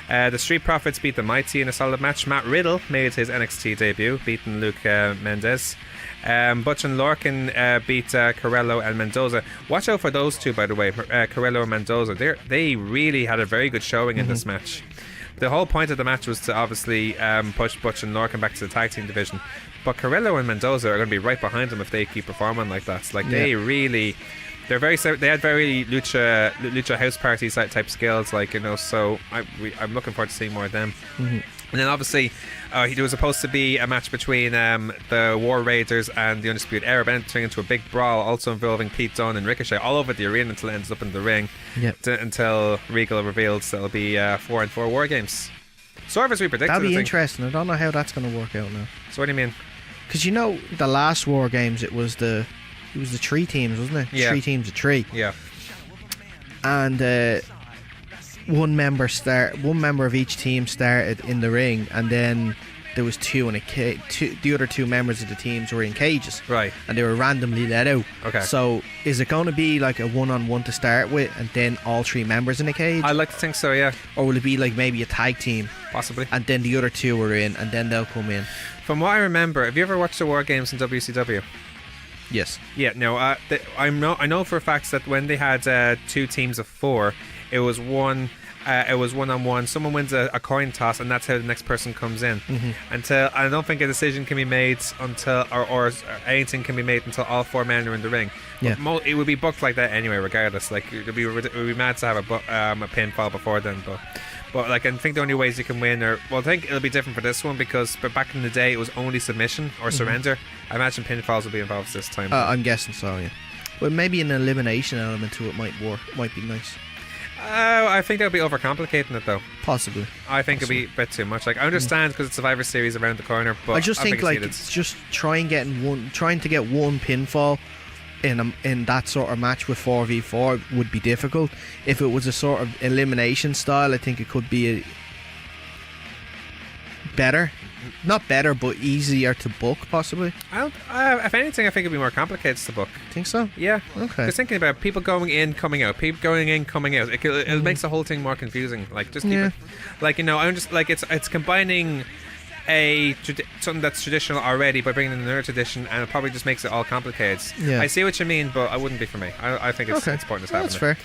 The Street Profits beat the Mighty in a solid match. Matt Riddle made his NXT debut, beating Luke Mendez. Butch and Lorcan beat Carello and Mendoza. Watch out for those two, by the way, Carello and Mendoza. They really had a very good showing in this match. The whole point of the match was to obviously push Butch and Lorcan back to the tag team division. But Carello and Mendoza are going to be right behind them if they keep performing like that. They really... They had very lucha house party type skills, so I'm looking forward to seeing more of them. And then obviously there was supposed to be a match between the War Raiders and the Undisputed Era, entering into a big brawl, also involving Pete Dunne and Ricochet all over the arena until it ends up in the ring. Until Regal reveals that it'll be 4-on-4 War Games. Sort of as we predicted. That'll be interesting. I don't know how that's going to work out now. So what do you mean? Because the last War Games, it was the 3 teams, wasn't it? Yeah. 3 teams of 3. Yeah. And one member of each team started in the ring, and then there was 2 in a cage. The other 2 members of the teams were in cages. Right. And they were randomly let out. Okay. So is it going to be like a 1-on-1 to start with, and then all 3 members in a cage? I'd like to think so, yeah. Or will it be like maybe a tag team? Possibly. And then the other 2 were in, and then they'll come in. From what I remember, have you ever watched the War Games in WCW? Yes. Yeah. No. I know for a fact that when they had 2 teams of 4, it was 1-on-1. Someone wins a coin toss, and that's how the next person comes in. Until I don't think a decision can be made until, or anything can be made until all 4 men are in the ring. Yeah. It would be booked like that anyway, regardless. Like it would be mad to have a pinfall before then, But I think the only ways you can win I think it'll be different for this one because back in the day it was only submission or surrender. I imagine pinfalls will be involved this time. I'm guessing so, yeah. But maybe an elimination element to it might be nice. I think that would be overcomplicating it though. Possibly. I think it'd be a bit too much. I understand because it's Survivor Series around the corner, but I just think it's just trying to get one pinfall in that sort of match with 4v4 would be difficult. If it was a sort of elimination style, I think it could be better. Not better, but easier to book, possibly. If anything, I think it'd be more complicated to book. Think so? Yeah. Okay. Just thinking about people going in, coming out, people going in, coming out. It makes the whole thing more confusing. Like, just keep it. Like, I'm just like it's combining something that's traditional already by bringing in another tradition, and it probably just makes it all complicated. Yeah. I see what you mean, but I wouldn't be for me. I think it's pointless having That's it. fair.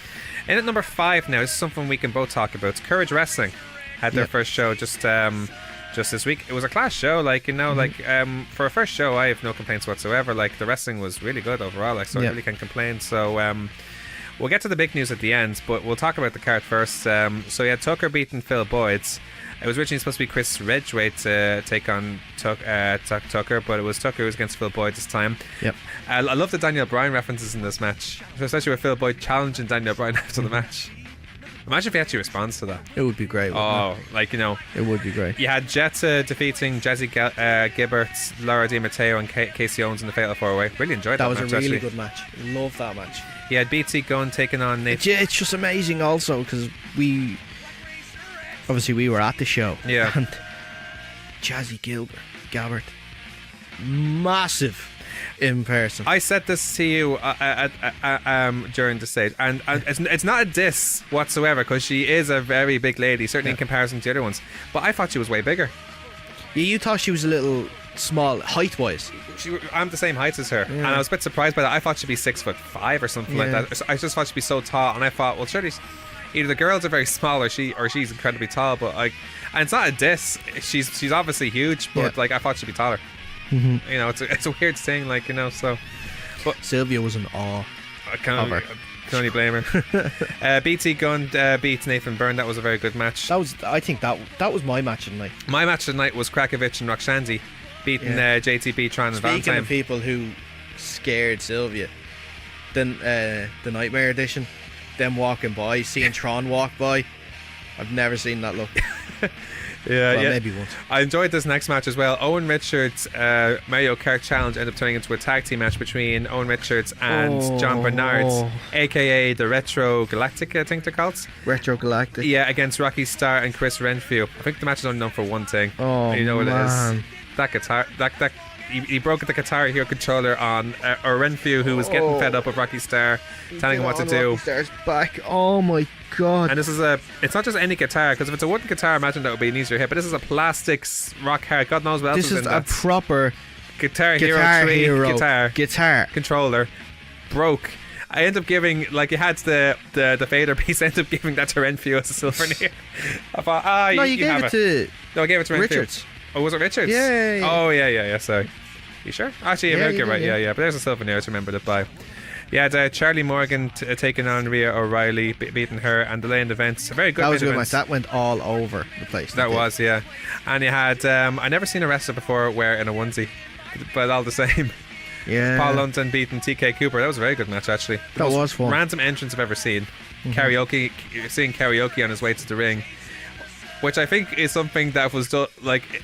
In at number 5 now, this is something we can both talk about. Courage Wrestling had their first show just this week. It was a class show, for a first show I have no complaints whatsoever. Like, the wrestling was really good overall, so I really can't complain. So we'll get to the big news at the end, but we'll talk about the card first. So you had Tucker beating Phil Boyds. It was originally supposed to be Chris Ridgway to take on Tucker, but it was Tucker who was against Phil Boyd this time. Yep. I love the Daniel Bryan references in this match, especially with Phil Boyd challenging Daniel Bryan after the match. Imagine if he actually responds to that. It would be great. It would be great. You had Jetta defeating Jazzy Gibbert, Laura Di Matteo, and Casey Owens in the Fatal 4-Way. Really enjoyed that match. That was a really actually. good match. Love that match. You had BT Gunn taking on Nathan. It's just amazing also because we were at the show. Yeah. And Jazzy Gabbert, massive in person. I said this to you during the stage, and it's not a diss whatsoever because she is a very big lady, certainly in comparison to the other ones. But I thought she was way bigger. Yeah, you thought she was a little small height-wise. I'm the same height as her, and I was a bit surprised by that. I thought she'd be 6'5" or something like that. I just thought she'd be so tall, and I thought, well, surely either the girls are very small or she's incredibly tall. But and it's not a diss. She's obviously huge, but I thought she'd be taller. Mm-hmm. It's a weird thing, So, but Sylvia was in awe. I can only blame her. BT Gunn beats Nathan Byrne. That was a very good match. I think that was my match of the night. My match of the night was Krakovic and Roxanne beating JTB, Tron and Valentine. Speaking of people who scared Sylvia, then the Nightmare Edition, them walking by, seeing Tron walk by, I've never seen that look. Maybe once. I enjoyed this next match as well. Owen Richards' Mario Kart Challenge ended up turning into a tag team match between Owen Richards and John Bernard, aka the Retro Galactic, I think they're called. Retro Galactic. Yeah, against Rocky Star and Chris Renfrew. I think the match is only known for one thing. Oh, you know what it is? That guitar. He broke the Guitar Hero controller on Renfrew, who was getting fed up with Rocky Star, telling him what to do. Rocky Star's back. Oh my god! And this is it's not just any guitar, because if it's a wooden guitar, I imagine that would be an easier hit. But this is a plastic rock hard. God knows what else is in that. This is a proper Guitar Hero 3 guitar controller. Broke. I end up giving, you had the fader piece. I ended up giving that to Renfrew as a souvenir. I thought, you gave it to. No, I gave it to Renfrew. Richards. Oh, was it Richards? Yeah. Oh, yeah. Sorry. You sure? Actually, you're right. Yeah. But there's a souvenir to remember to buy. Yeah, Charlie Morgan taking on Rhea O'Reilly, beating her, and delaying events. A very good. That was a good match. That went all over the place. That was, yeah. And you had I never seen a wrestler before wearing a onesie, but all the same. Yeah. Paul London beating TK Cooper. That was a very good match, actually. That was fun. Random entrance I've ever seen. Mm-hmm. Seeing karaoke on his way to the ring. Which I think is something that was done,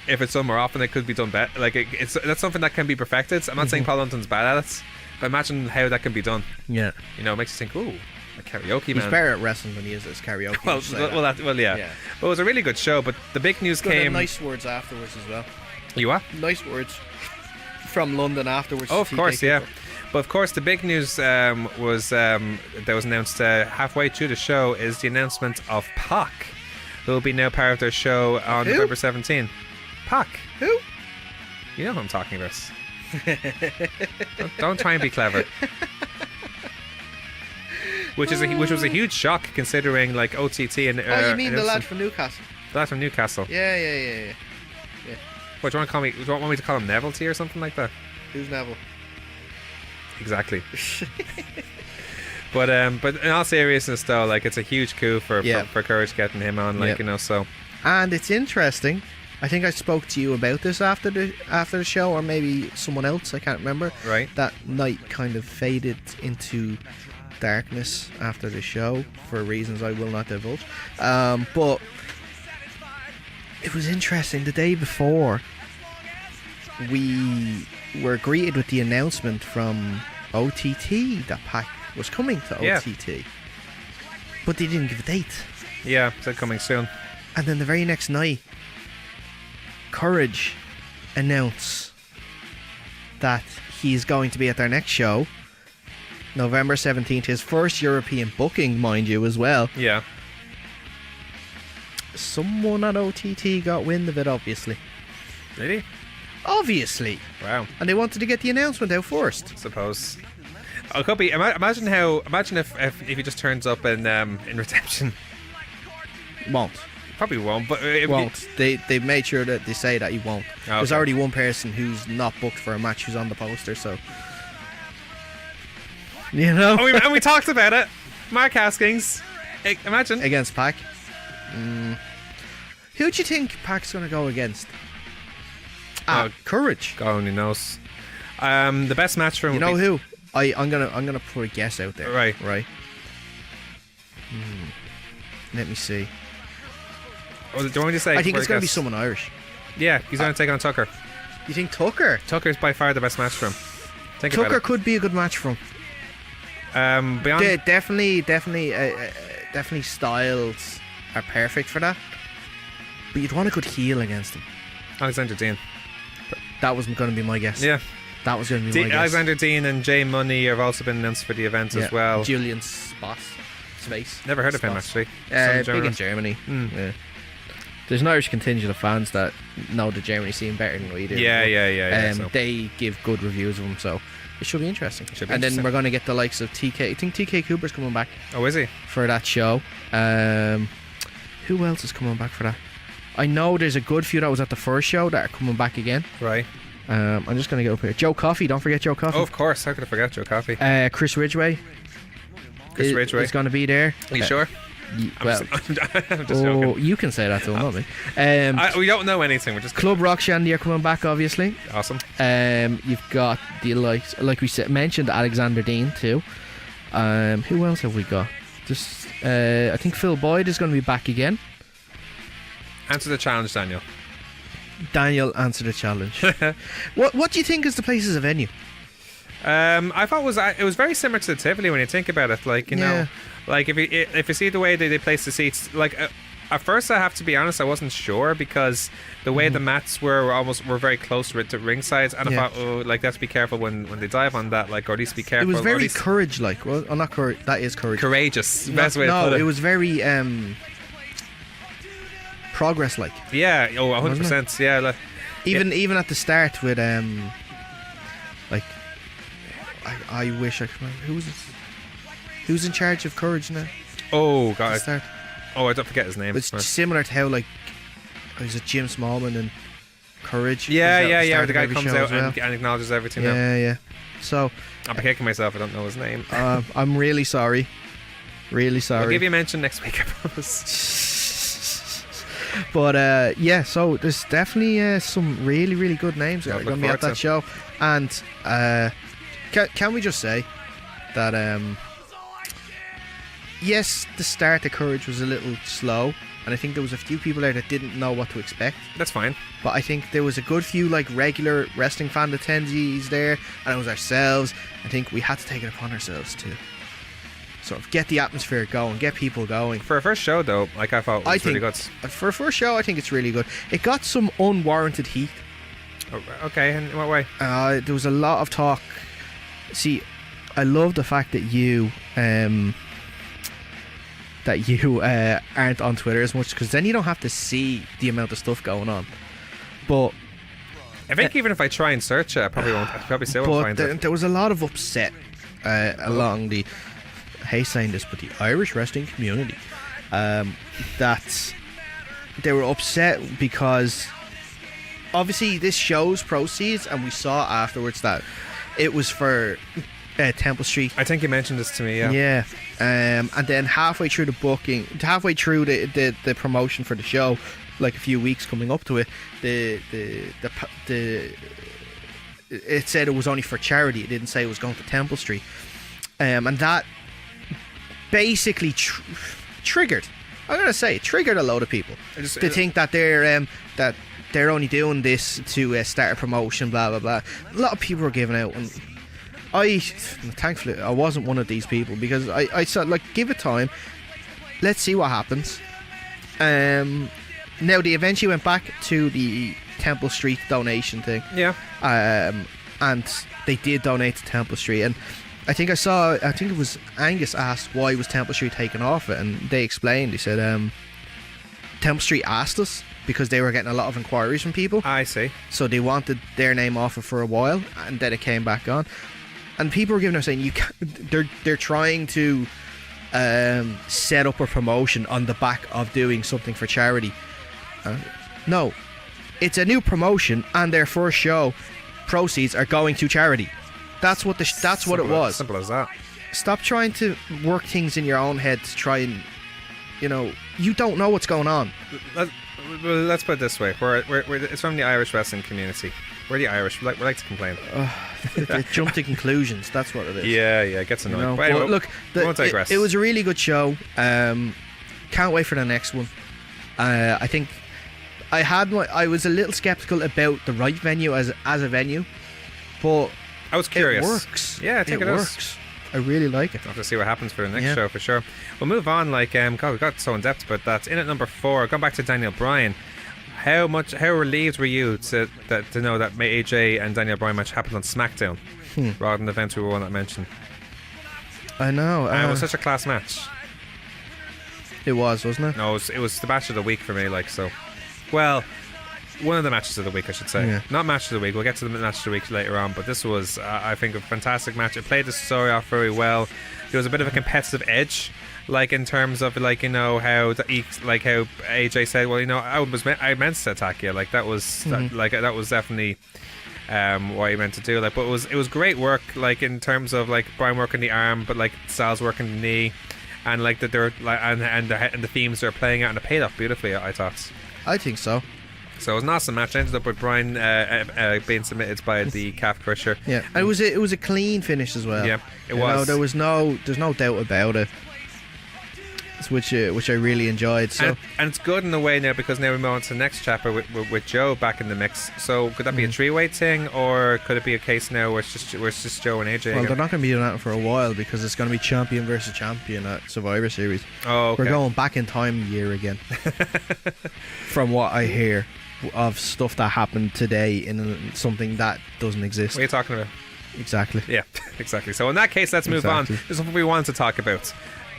if it's done more often, it could be done better. That's something that can be perfected. I'm not saying Paul London's bad at it, but imagine how that can be done. Yeah. It makes you think, ooh, a karaoke man. He's better at wrestling than he is at karaoke. Yeah. But it was a really good show, but the big news came... nice words afterwards as well. You what? Nice words from London afterwards. Oh, of course, yeah. But of course, the big news that was announced halfway through the show is the announcement of Pac, who will be now part of their show on November 17. Pac. Who? You know who I'm talking about. don't try and be clever. Which was a huge shock considering OTT and. Oh, you mean the lad from Newcastle? The lad from Newcastle. Yeah. What do you want to call me? Do you want me to call him Neville T or something like that? Who's Neville? Exactly. But in all seriousness though, it's a huge coup for Courage getting him on, so. And it's interesting. I think I spoke to you about this after the show, or maybe someone else, I can't remember. Right. That night kind of faded into darkness after the show for reasons I will not divulge. But it was interesting. The day before, we were greeted with the announcement from OTT that Pac was coming to OTT, but they didn't give a date. Yeah, said coming soon. And then the very next night, Courage announce that he's going to be at their next show, November 17th, his first European booking, mind you, as well. Yeah. Someone at OTT got wind of it, obviously. Really? Obviously. Wow. And they wanted to get the announcement out first. Suppose. Oh, it could be. Imagine if he just turns up in Redemption. Won't. Probably won't, but Won't. They made sure that they say that he won't. Okay. There's already one person who's not booked for a match who's on the poster, so. You know? and we talked about it. Mark Haskins. Imagine. Against Pac. Who do you think Pac's going to go against? Courage. God only knows. The best match for him. You know who? I'm gonna put a guess out there. Right. Let me see. Do you want me to say? I think it's going to be someone Irish. Yeah, he's going to take on Tucker. You think Tucker? Tucker's by far the best match for him. Think about Tucker it. could be a good match for him. Beyond. Definitely styles are perfect for that. But you'd want a good heel against him. Alexander Dean. That was going to be my guess. Yeah. That was going to be my guess. Alexander Dean and Jay Money have also been announced for the event as well. Julian Space. Never heard of him actually. Big in Germany. Yeah. There's an Irish contingent of fans that know the Germany scene better than we do. Yeah. So. They give good reviews of him, so it should be interesting. Should be and interesting. then we're going to get the likes of TK. I think TK Cooper's coming back Oh, is he? for that show. Who else is coming back for that? I know there's a good few that was at the first show that are coming back again. Right. I'm just going to get up here. Joe Coffey, don't forget Joe Coffey. Oh, of course. How could I forget Joe Coffey? Chris Ridgway. Chris Ridgway. Is going to be there. Are you sure? Well, I'm just joking. you can say that to him, not me. We don't know anything. We're just Club Rock Shandy are coming back, obviously. awesome. You've got the like we said, mentioned Alexander Dean too. Who else have we got? Just I think Phil Boyd is going to be back again. Answer the challenge, Daniel. Daniel, answer the challenge. What do you think is the place as a venue? I thought it was very similar to the Tivoli when you think about it. Like know, like if you see the way they place the seats, like at first I have to be honest, I wasn't sure because the way the mats were very close to ringside, and I thought, like, let's be careful when they dive on that, like, or at least be careful. It was very courage-like. Well, not courage. That is courage. Courageous. Best way to put it. No, it was very progress-like. Yeah. Oh, 100%. Yeah. Like, even at the start with like, I wish I could remember who's in charge of courage now. oh At God. the start. Oh, I don't forget his name. It's similar to how, like, is it Jim Smallman and Courage? Yeah. comes out at the start The of guy every comes show out as well. and acknowledges everything. Now. Yeah. So I'm kicking myself. I don't know his name. I'm really sorry. Really sorry. I'll give you a mention next week, I promise. But yeah, so there's definitely some really, really good names that are Look going to be at forward that show. And can we just say that yes, the start of Courage was a little slow, and I think there was a few people there that didn't know what to expect. That's fine. But I think there was a good few, like, regular wrestling fan attendees there, and it was ourselves. I think we had to take it upon ourselves to sort of get the atmosphere going, get people going. For a first show, though, like, I thought it was really good. For a first show, I think it's really good. It got some unwarranted heat. Oh, okay, in what way? There was a lot of talk. See, I love the fact that you aren't on Twitter as much, because then you don't have to see the amount of stuff going on. But I think even if I try and search it, I probably won't. I probably still won't find it. There was a lot of upset along the, I hate saying this, but the Irish wrestling community, that they were upset because obviously this show's proceeds, and we saw afterwards that it was for Temple Street. I think you mentioned this to me, yeah. Yeah. And then halfway through the booking, halfway through the promotion for the show, like a few weeks coming up to it, it said it was only for charity. It didn't say it was going to Temple Street. And that basically triggered a load of people to think that they're only doing this to start a promotion, blah blah blah. A lot of people were giving out, and thankfully I wasn't one of these people, because I said, like, give it time, let's see what happens. Now they eventually went back to the Temple Street donation thing. Yeah. And they did donate to Temple Street, and I think it was Angus asked why was Temple Street taken off it, and they explained. They said Temple Street asked us because they were getting a lot of inquiries from people. I see. So they wanted their name off it for a while, and then it came back on. And people were giving us saying they're trying to set up a promotion on the back of doing something for charity. No, it's a new promotion, and their first show proceeds are going to charity. That's what it was. Simple as that. Stop trying to work things in your own head to try and, you don't know what's going on. Let's put it this way: it's from the Irish wrestling community. We're the Irish. We like to complain. They jump to conclusions. That's what it is. Yeah, it gets annoying. But anyway, look, we won't digress. It was a really good show. Can't wait for the next one. I think I was a little skeptical about the right venue as a venue, but I was curious. It works. Yeah, I think it works. I really like it. I'll have to see what happens for the next show for sure. We'll move on. God, we got so in depth about that. In at number 4, going back to Daniel Bryan. How relieved were you to know that AJ and Daniel Bryan match happened on SmackDown rather than the event we were not mention? I know. It was such a class match. It was, wasn't it? No, it was the match of the week for me. Well, one of the matches of the week, I should say. Yeah. Not match of the week. We'll get to the match of the week later on. But this was, I think, a fantastic match. It played the story off very well. There was a bit of a competitive edge, in terms of how AJ said, well, I meant to attack you. That was that was definitely what he meant to do. But it was great work. In terms of Bryan working the arm, but Styles working the knee, and that they're and the themes they're playing out, and it paid off beautifully. I thought. I think so. So it was an awesome match. Ended up with Bryan being submitted by the calf crusher. Yeah, and it was a clean finish as well. Yeah, it was. There's no doubt about it. Which I really enjoyed. So and it's good in a way now, because now we move on to the next chapter with Joe back in the mix. So could that be a 3-way thing, or could it be a case now where it's just Joe and AJ? Well, again? they're not going to be doing that for a while, because it's going to be champion versus champion at Survivor Series. Oh, okay. We're going back in time a year again. From what I hear of stuff that happened today in something that doesn't exist. What are you talking about? Exactly. Yeah, exactly. So in that case, let's move on. This is what we wanted to talk about.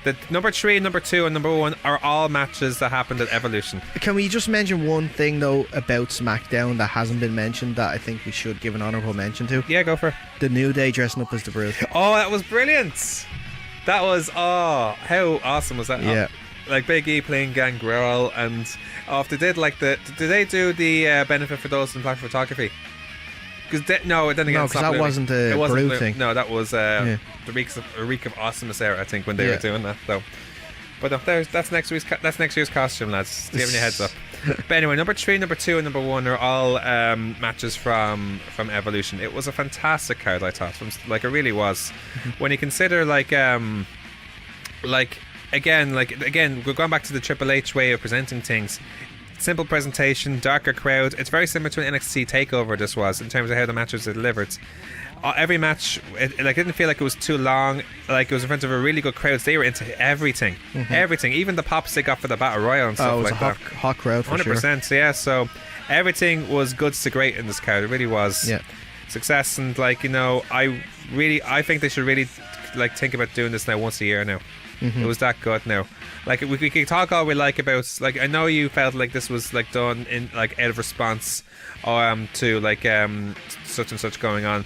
The number 3, number 2, and number 1 are all matches that happened at Evolution. Can we just mention one thing though about SmackDown that hasn't been mentioned that I think we should give an honourable mention to? Yeah, go for it. The New Day dressing up as the Brood. Oh, that was brilliant. That was how awesome was that? Yeah. Big E playing Gangrel, and if they did did they do the benefit for those in black photography? Because no, then again, because that wasn't a Brood thing. No, that was the Reek of Awesomeness era, I think, when they were doing that. So, but no, that's next year's costume, lads. Giving you a heads up. But anyway, number 3, number 2, and number 1 are all matches from Evolution. It was a fantastic card, I thought. It really was. When you consider again, we're going back to the Triple H way of presenting things. Simple presentation, darker crowd. It's very similar to an NXT takeover this was, in terms of how the matches are delivered. Every match, it didn't feel like it was too long. It was in front of a really good crowd. They were into everything. Everything. Even the pops they got for the Battle Royal and stuff like that. It was a hot crowd for 100%, sure. yeah. So everything was good to great in this card. It really was. Yeah. Success, and I think they should really think about doing this now once a year now. It was that good now. We can talk all we like about. I know you felt like this was done in out of response, to such and such going on,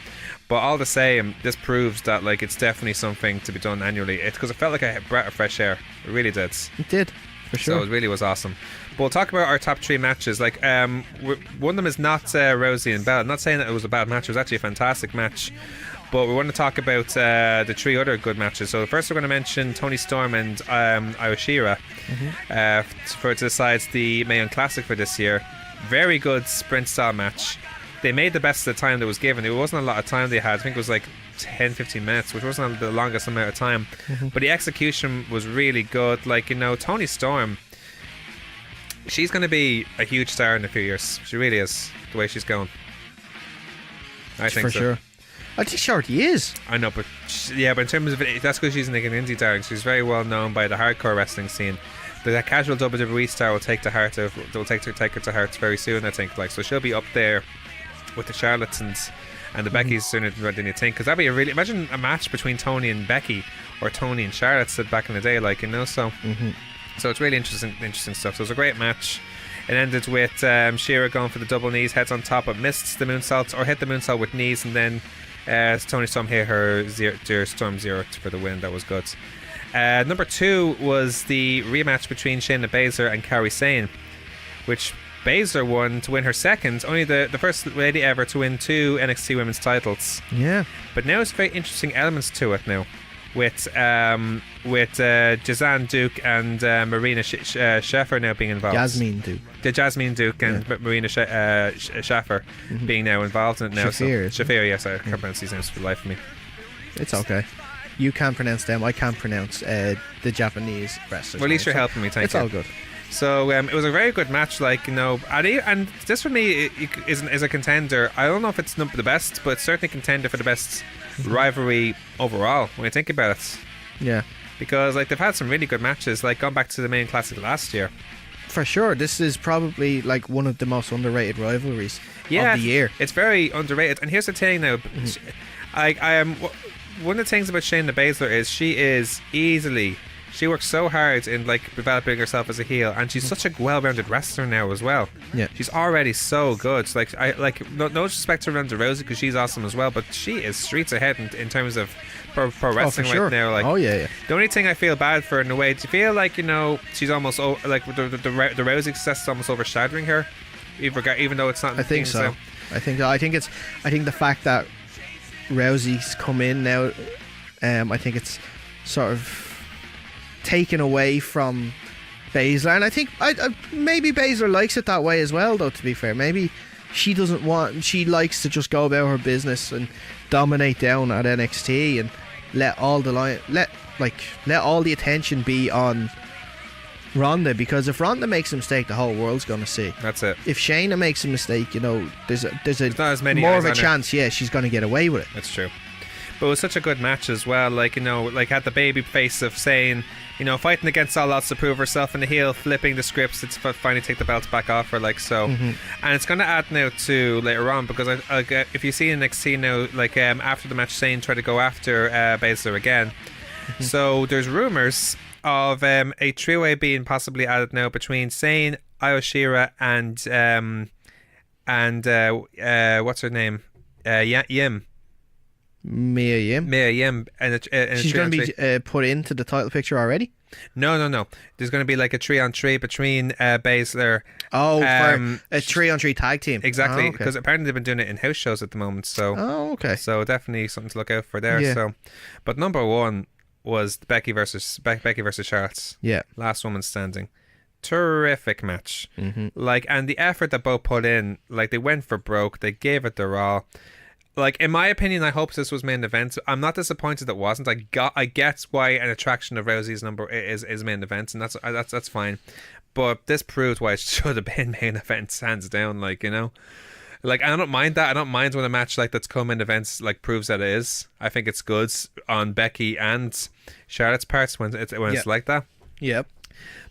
but all the same, this proves that it's definitely something to be done annually. It's because it felt like a breath of fresh air. It really did. It did, for sure. So it really was awesome. But we'll talk about our top 3 matches. One of them is not Rousey and Bell. I'm not saying that it was a bad match. It was actually a fantastic match. But we want to talk about the 3 other good matches. So first we're going to mention Toni Storm and Io Shirai to decide the Mae Young Classic for this year. Very good sprint style match. They made the best of the time that was given. It wasn't a lot of time they had. I think it was 10-15 minutes, which wasn't the longest amount of time. But the execution was really good. Toni Storm, she's going to be a huge star in a few years. She really is, the way she's going. I think for sure. I think she already is. I know, but in terms of it, that's because she's an indie darling. She's very well known by the hardcore wrestling scene. the casual WWE star will take her to heart very soon, I think. Like, so she'll be up there with the Charlottes and the Beckys sooner than you think, because that'd be a really, imagine a match between Tony and Becky or Tony and Charlotte said back in the day, like, you know. So so it's really interesting stuff. So it was a great match. It ended with Shira going for the double knees, heads on top, but missed the moonsault, or hit the moonsault with knees, and then Tony Storm hit her Storm Zero for the win. That was good. Number 2 was the rematch between Shayna Baszler and Kairi Sane, which Baszler won to win her second, only the first lady ever to win 2 NXT women's titles. Yeah. But now it's very interesting elements to it now, with Jazan Duke and Marina Shaffer now being involved. Jasmine Duke. The Jasmine Duke and Marina Shaffer being now involved in it now. Shafir, yes, I can't pronounce these names for the life of me. It's okay. You can't pronounce them. I can't pronounce the Japanese wrestlers. Well, at least you're helping me. Thank you. It's all good. So it was a very good match, like, you know, and this for me is a contender. I don't know if it's the best, but it's certainly a contender for the best rivalry overall when you think about it. Yeah, because like they've had some really good matches, like going back to the main classic last year. For sure, this is probably like one of the most underrated rivalries of the year. It's very underrated. And here's the thing now, I am one of the things about Shayna Baszler is she works so hard in like developing herself as a heel, and she's such a well-rounded wrestler now as well. Yeah, she's already so good. Like no disrespect to Ronda Rousey, because she's awesome as well, but she is streets ahead in terms of pro wrestling right now. Like, yeah. The only thing I feel bad for in a way, do you feel like, you know, she's almost like the Rousey success is almost overshadowing her, even though it's not? I think so. I think the fact that Rousey's come in now, I think it's sort of taken away from Baszler, and I think maybe Baszler likes it that way as well, though, to be fair. Maybe she likes to just go about her business and dominate down at NXT and let all the attention be on Ronda, because if Ronda makes a mistake, the whole world's gonna see. That's it. If Shayna makes a mistake, you know, there's not as many more of a chance she's gonna get away with it. That's true. But it was such a good match as well, like, you know, like had the baby face of saying, you know, fighting against all odds to prove herself, in the heel, flipping the scripts to finally take the belts back off her, like, so. And it's going to add now to later on, because if you see in NXT now, like, after the match, Shane tried to go after Baszler again. So there's rumours of a three-way being possibly added now between Sane, Io Shirai, and what's her name? Yim. Mia Yim, and she's going to be put into the title picture already. No. There's going to be like a 3-on-3 between Baszler. For a 3-on-3 tag team. Exactly, because apparently they've been doing it in house shows at the moment. So so definitely something to look out for there. Yeah. So, but number 1 was Becky versus Charlotte. Yeah, last woman standing. Terrific match. Like, and the effort that both put in, like, they went for broke. They gave it their all. Like, in my opinion, I hope this was main event. I'm not disappointed that it wasn't. I get why an attraction of Rousey's number is main event, and that's fine. But this proved why it should have been main event, hands down. Like, you know, like, I don't mind that. I don't mind when a match like that's come in events like proves that it is. I think it's good on Becky and Charlotte's parts when it's like that. Yep.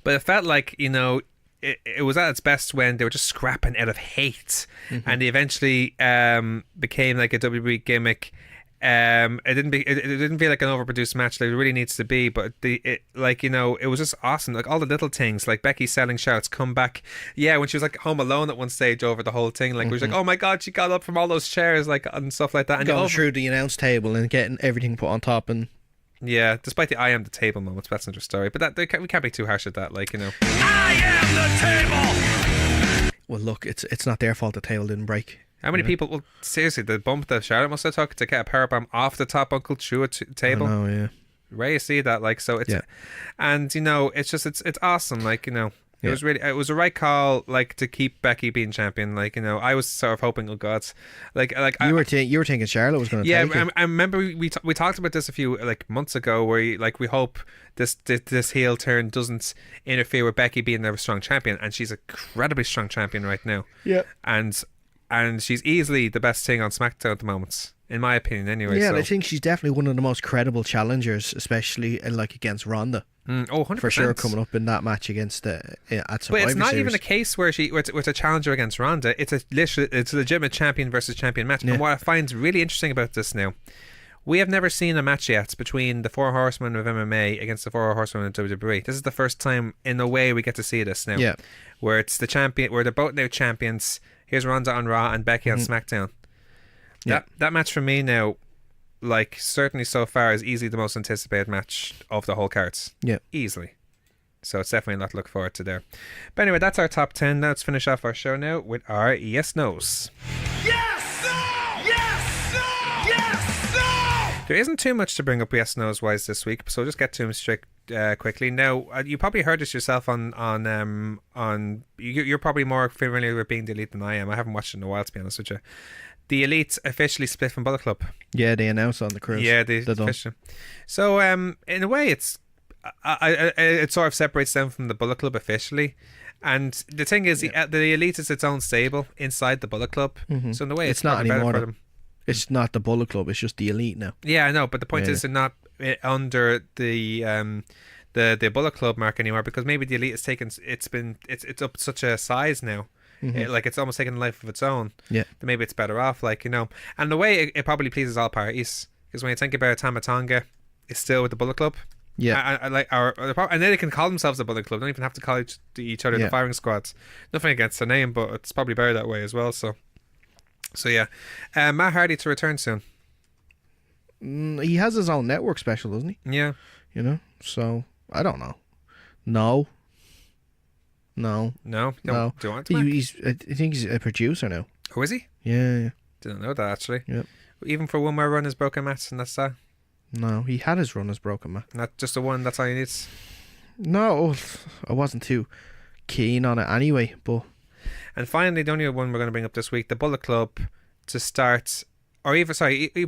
But it felt like, you know, it was at its best when they were just scrapping out of hate, and they eventually became like a WWE gimmick. It didn't feel like an overproduced match like it really needs to be, but like, you know, it was just awesome. Like all the little things, like Becky selling Charlotte's comeback. Yeah, when she was like home alone at one stage over the whole thing, like we was like, oh my god, she got up from all those chairs, like, and stuff like that, and going through the announce table and getting everything put on top. And yeah, despite the I am the table moments, that's another story. But we can't be too harsh at that, like, you know. I am the table! Well, look, it's not their fault the table didn't break. How many people? Well, seriously, the bump that Charlotte must have took to get a powerbomb off the top uncle through a table. Oh yeah. Rare you see that, like, so it's, and you know, it's just it's awesome, like, you know. It was a right call, like, to keep Becky being champion. Like, you know, I was sort of hoping, oh god, like you were thinking Charlotte was going to take it. I remember we talked about this a few like months ago, where we hope this heel turn doesn't interfere with Becky being a strong champion, and she's an incredibly strong champion right now. Yeah, and she's easily the best thing on SmackDown at the moment. in my opinion anyway. Yeah, so. I think she's definitely one of the most credible challengers, especially like against Ronda. 100%. For sure, coming up in that match against at Survivor But it's not Series. even a case where with a challenger against Ronda. It's a legitimate champion versus champion match. Yeah. And what I find really interesting about this now, we have never seen a match yet between the 4 horsemen of MMA against the 4 horsemen of WWE. This is the first time in a way we get to see this now. Yeah. Where it's the champion, where they're both now champions. Here's Ronda on Raw and Becky on SmackDown. Yeah. That match for me now, like certainly so far, is easily the most anticipated match of the whole cards. Yeah. Easily. So it's definitely a lot to look forward to there. But anyway, that's our top 10. Now let's finish off our show now with our yes nos. Yes! No! Yes! No! Yes! No! There isn't too much to bring up yes nos wise this week, so we'll just get to them straight quickly. Now, you probably heard this yourself on you're probably more familiar with Being the Elite than I am. I haven't watched it in a while, to be honest with you. The Elite officially split from Bullet Club. Yeah, they announced on the cruise. Yeah, they They're done. officially. So, in a way, it sort of separates them from the Bullet Club officially. And the thing is, the Elite is its own stable inside the Bullet Club. So in a way, it's not probably better anymore, for though. them. It's not the Bullet Club. It's just the Elite now. Yeah, I know, but the point Yeah. is they're not under the Bullet Club mark anymore, because maybe the Elite has taken it's up such a size now. Like it's almost taken a life of its own. Yeah. That maybe it's better off, like, you know. And the way it probably pleases all parties, because when you think about it, Tama Tonga is still with the Bullet Club. Yeah. And then they can call themselves the Bullet Club. They don't even have to call each other Yeah. the Firing Squads. Nothing against the name, but it's probably better that way as well. So yeah, Matt Hardy to return soon. He has his own network special, doesn't he? Yeah. You know? So, I don't know. No. No. No. Do you want to? Mark? I think he's a producer now. Oh, is he? Yeah. Didn't know that actually. Yep. Even for one more run as Broken Matt, and that's that. No, he had his run as Broken Man. Not just the one. That's all he needs. No, I wasn't too keen on it anyway, but And finally, the only one we're going to bring up this week, the Bullet Club to start, or even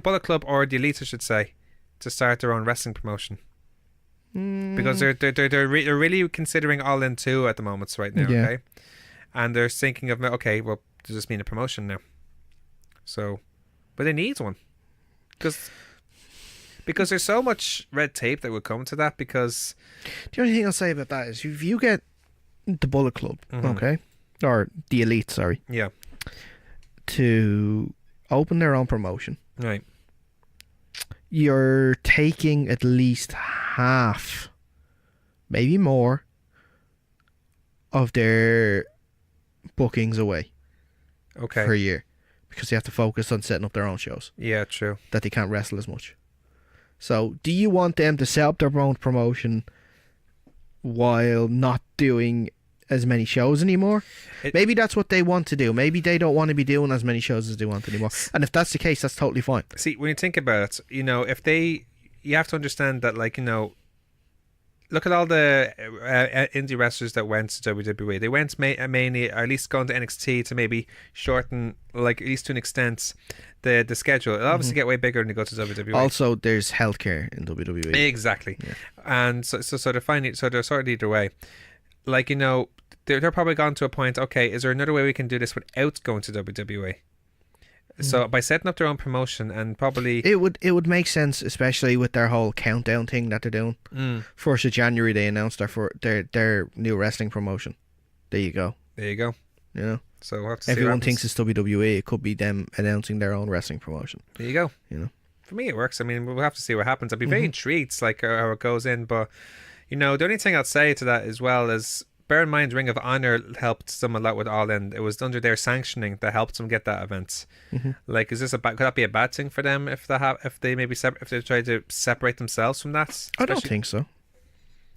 Bullet Club or the Elite, I should say, to start their own wrestling promotion. Because they're really considering All In 2 at the moment right now, Yeah. okay? And they're thinking of, okay, well, does this mean a promotion now? So, but they need one. Because there's so much red tape that would come to that, because... the only thing I'll say about that is if you get the Bullet Club, okay, or the Elite, sorry, Yeah, to open their own promotion, right. you're taking at least half, maybe more, of their bookings away Okay. per year, because they have to focus on setting up their own shows Yeah, true. that they can't wrestle as much. So, do you want them to set up their own promotion while not doing as many shows anymore? Maybe that's what they want to do. Maybe they don't want to be doing as many shows as they want anymore. And if that's the case, that's totally fine. See, when you think about it, you know, you have to understand that, like, you know, look at all the indie wrestlers that went to WWE. They went mainly, or at least gone to NXT to maybe shorten, like, at least to an extent, the schedule. It'll obviously get way bigger when you go to WWE. Also, there's healthcare in WWE. Exactly. Yeah. And so they're finding, so they're sort of either way. Like, you know, they're probably gone to a point, okay, is there another way we can do this without going to WWE? So by setting up their own promotion, and probably it would make sense, especially with their whole countdown thing that they're doing. 1st of January they announced their new wrestling promotion. There you go. You know, so we'll have to see everyone what thinks happens. it's WWE. It could be them announcing their own wrestling promotion. There you go. You know, for me it works. I mean, we'll have to see what happens. I'd be very intrigued, like, how it goes in. But, you know, the only thing I'll say to that as well is, bear in mind, Ring of Honor helped them a lot with All In. It was under their sanctioning that helped them get that event. Like, is this could that be a bad thing for them if they maybe if they try to separate themselves from that? I don't think so.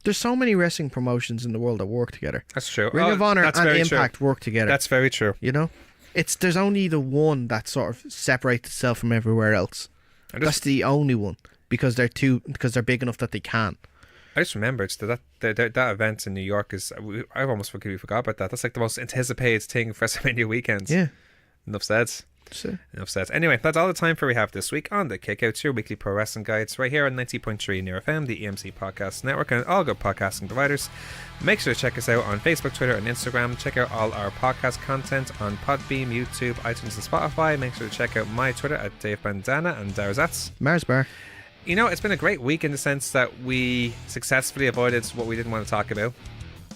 There's so many wrestling promotions in the world that work together. That's true. Ring of Honor that's and very Impact true. work together. That's very true. You know, there's only the one that sort of separates itself from everywhere else. That's the only one, because they're big enough that they can. I just remembered that event in New York is. I've almost forgot about that. That's like the most anticipated thing for WrestleMania weekends. Yeah. Enough said. Enough said. Anyway, that's all the time for we have this week on the Kickouts, your weekly pro wrestling guides, right here on 90.3 Near FM, the EMC Podcast Network, and all good podcasting providers. Make sure to check us out on Facebook, Twitter, and Instagram. Check out all our podcast content on Podbeam, YouTube, iTunes, and Spotify. Make sure to check out my Twitter at Dave Bandana and Darazats. Mars Bar. You know, it's been a great week in the sense that we successfully avoided what we didn't want to talk about.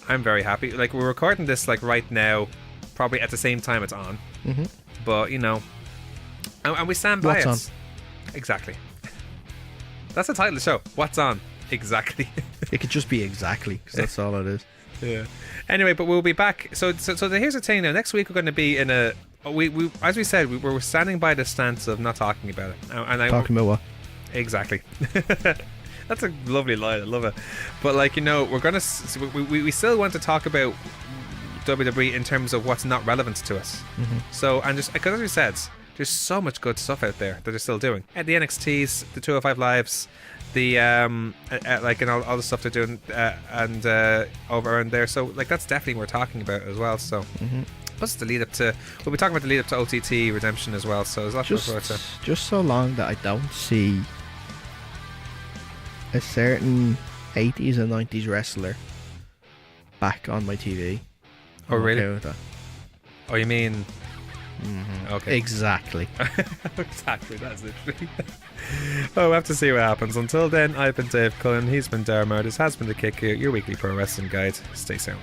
I'm very happy. Like, we're recording this like right now, probably at the same time it's on. Mm-hmm. But, you know, and we stand by What's it. on? Exactly. That's the title of the show. What's on? Exactly. It could just be exactly, because that's all it is. Yeah. Anyway, but we'll be back. So here's the thing now. Next week we're going to be in a... We as we said, we're standing by the stance of not talking about it. Talking about what? Exactly. That's a lovely line. I love it. But, like, you know, we're going to... We still want to talk about WWE in terms of what's not relevant to us. Mm-hmm. So, and just because, as we said, there's so much good stuff out there that they're still doing. And the NXTs, the 205 Lives, the like, and all the stuff they're doing and over and there. So, like, that's definitely what we're talking about as well. So, plus the lead up to... We'll be talking about the lead up to OTT Redemption as well. So, there's a lot to look forward to. Just so long that I don't see a certain 80s and 90s wrestler back on my TV. Oh, really? Okay with that. Oh, you mean... Okay. Exactly. Exactly, that's it. Oh, we'll have to see what happens. Until then, I've been Dave Cullen, he's been Daragh Maher, this has been The Kick, your weekly pro wrestling guide. Stay sound.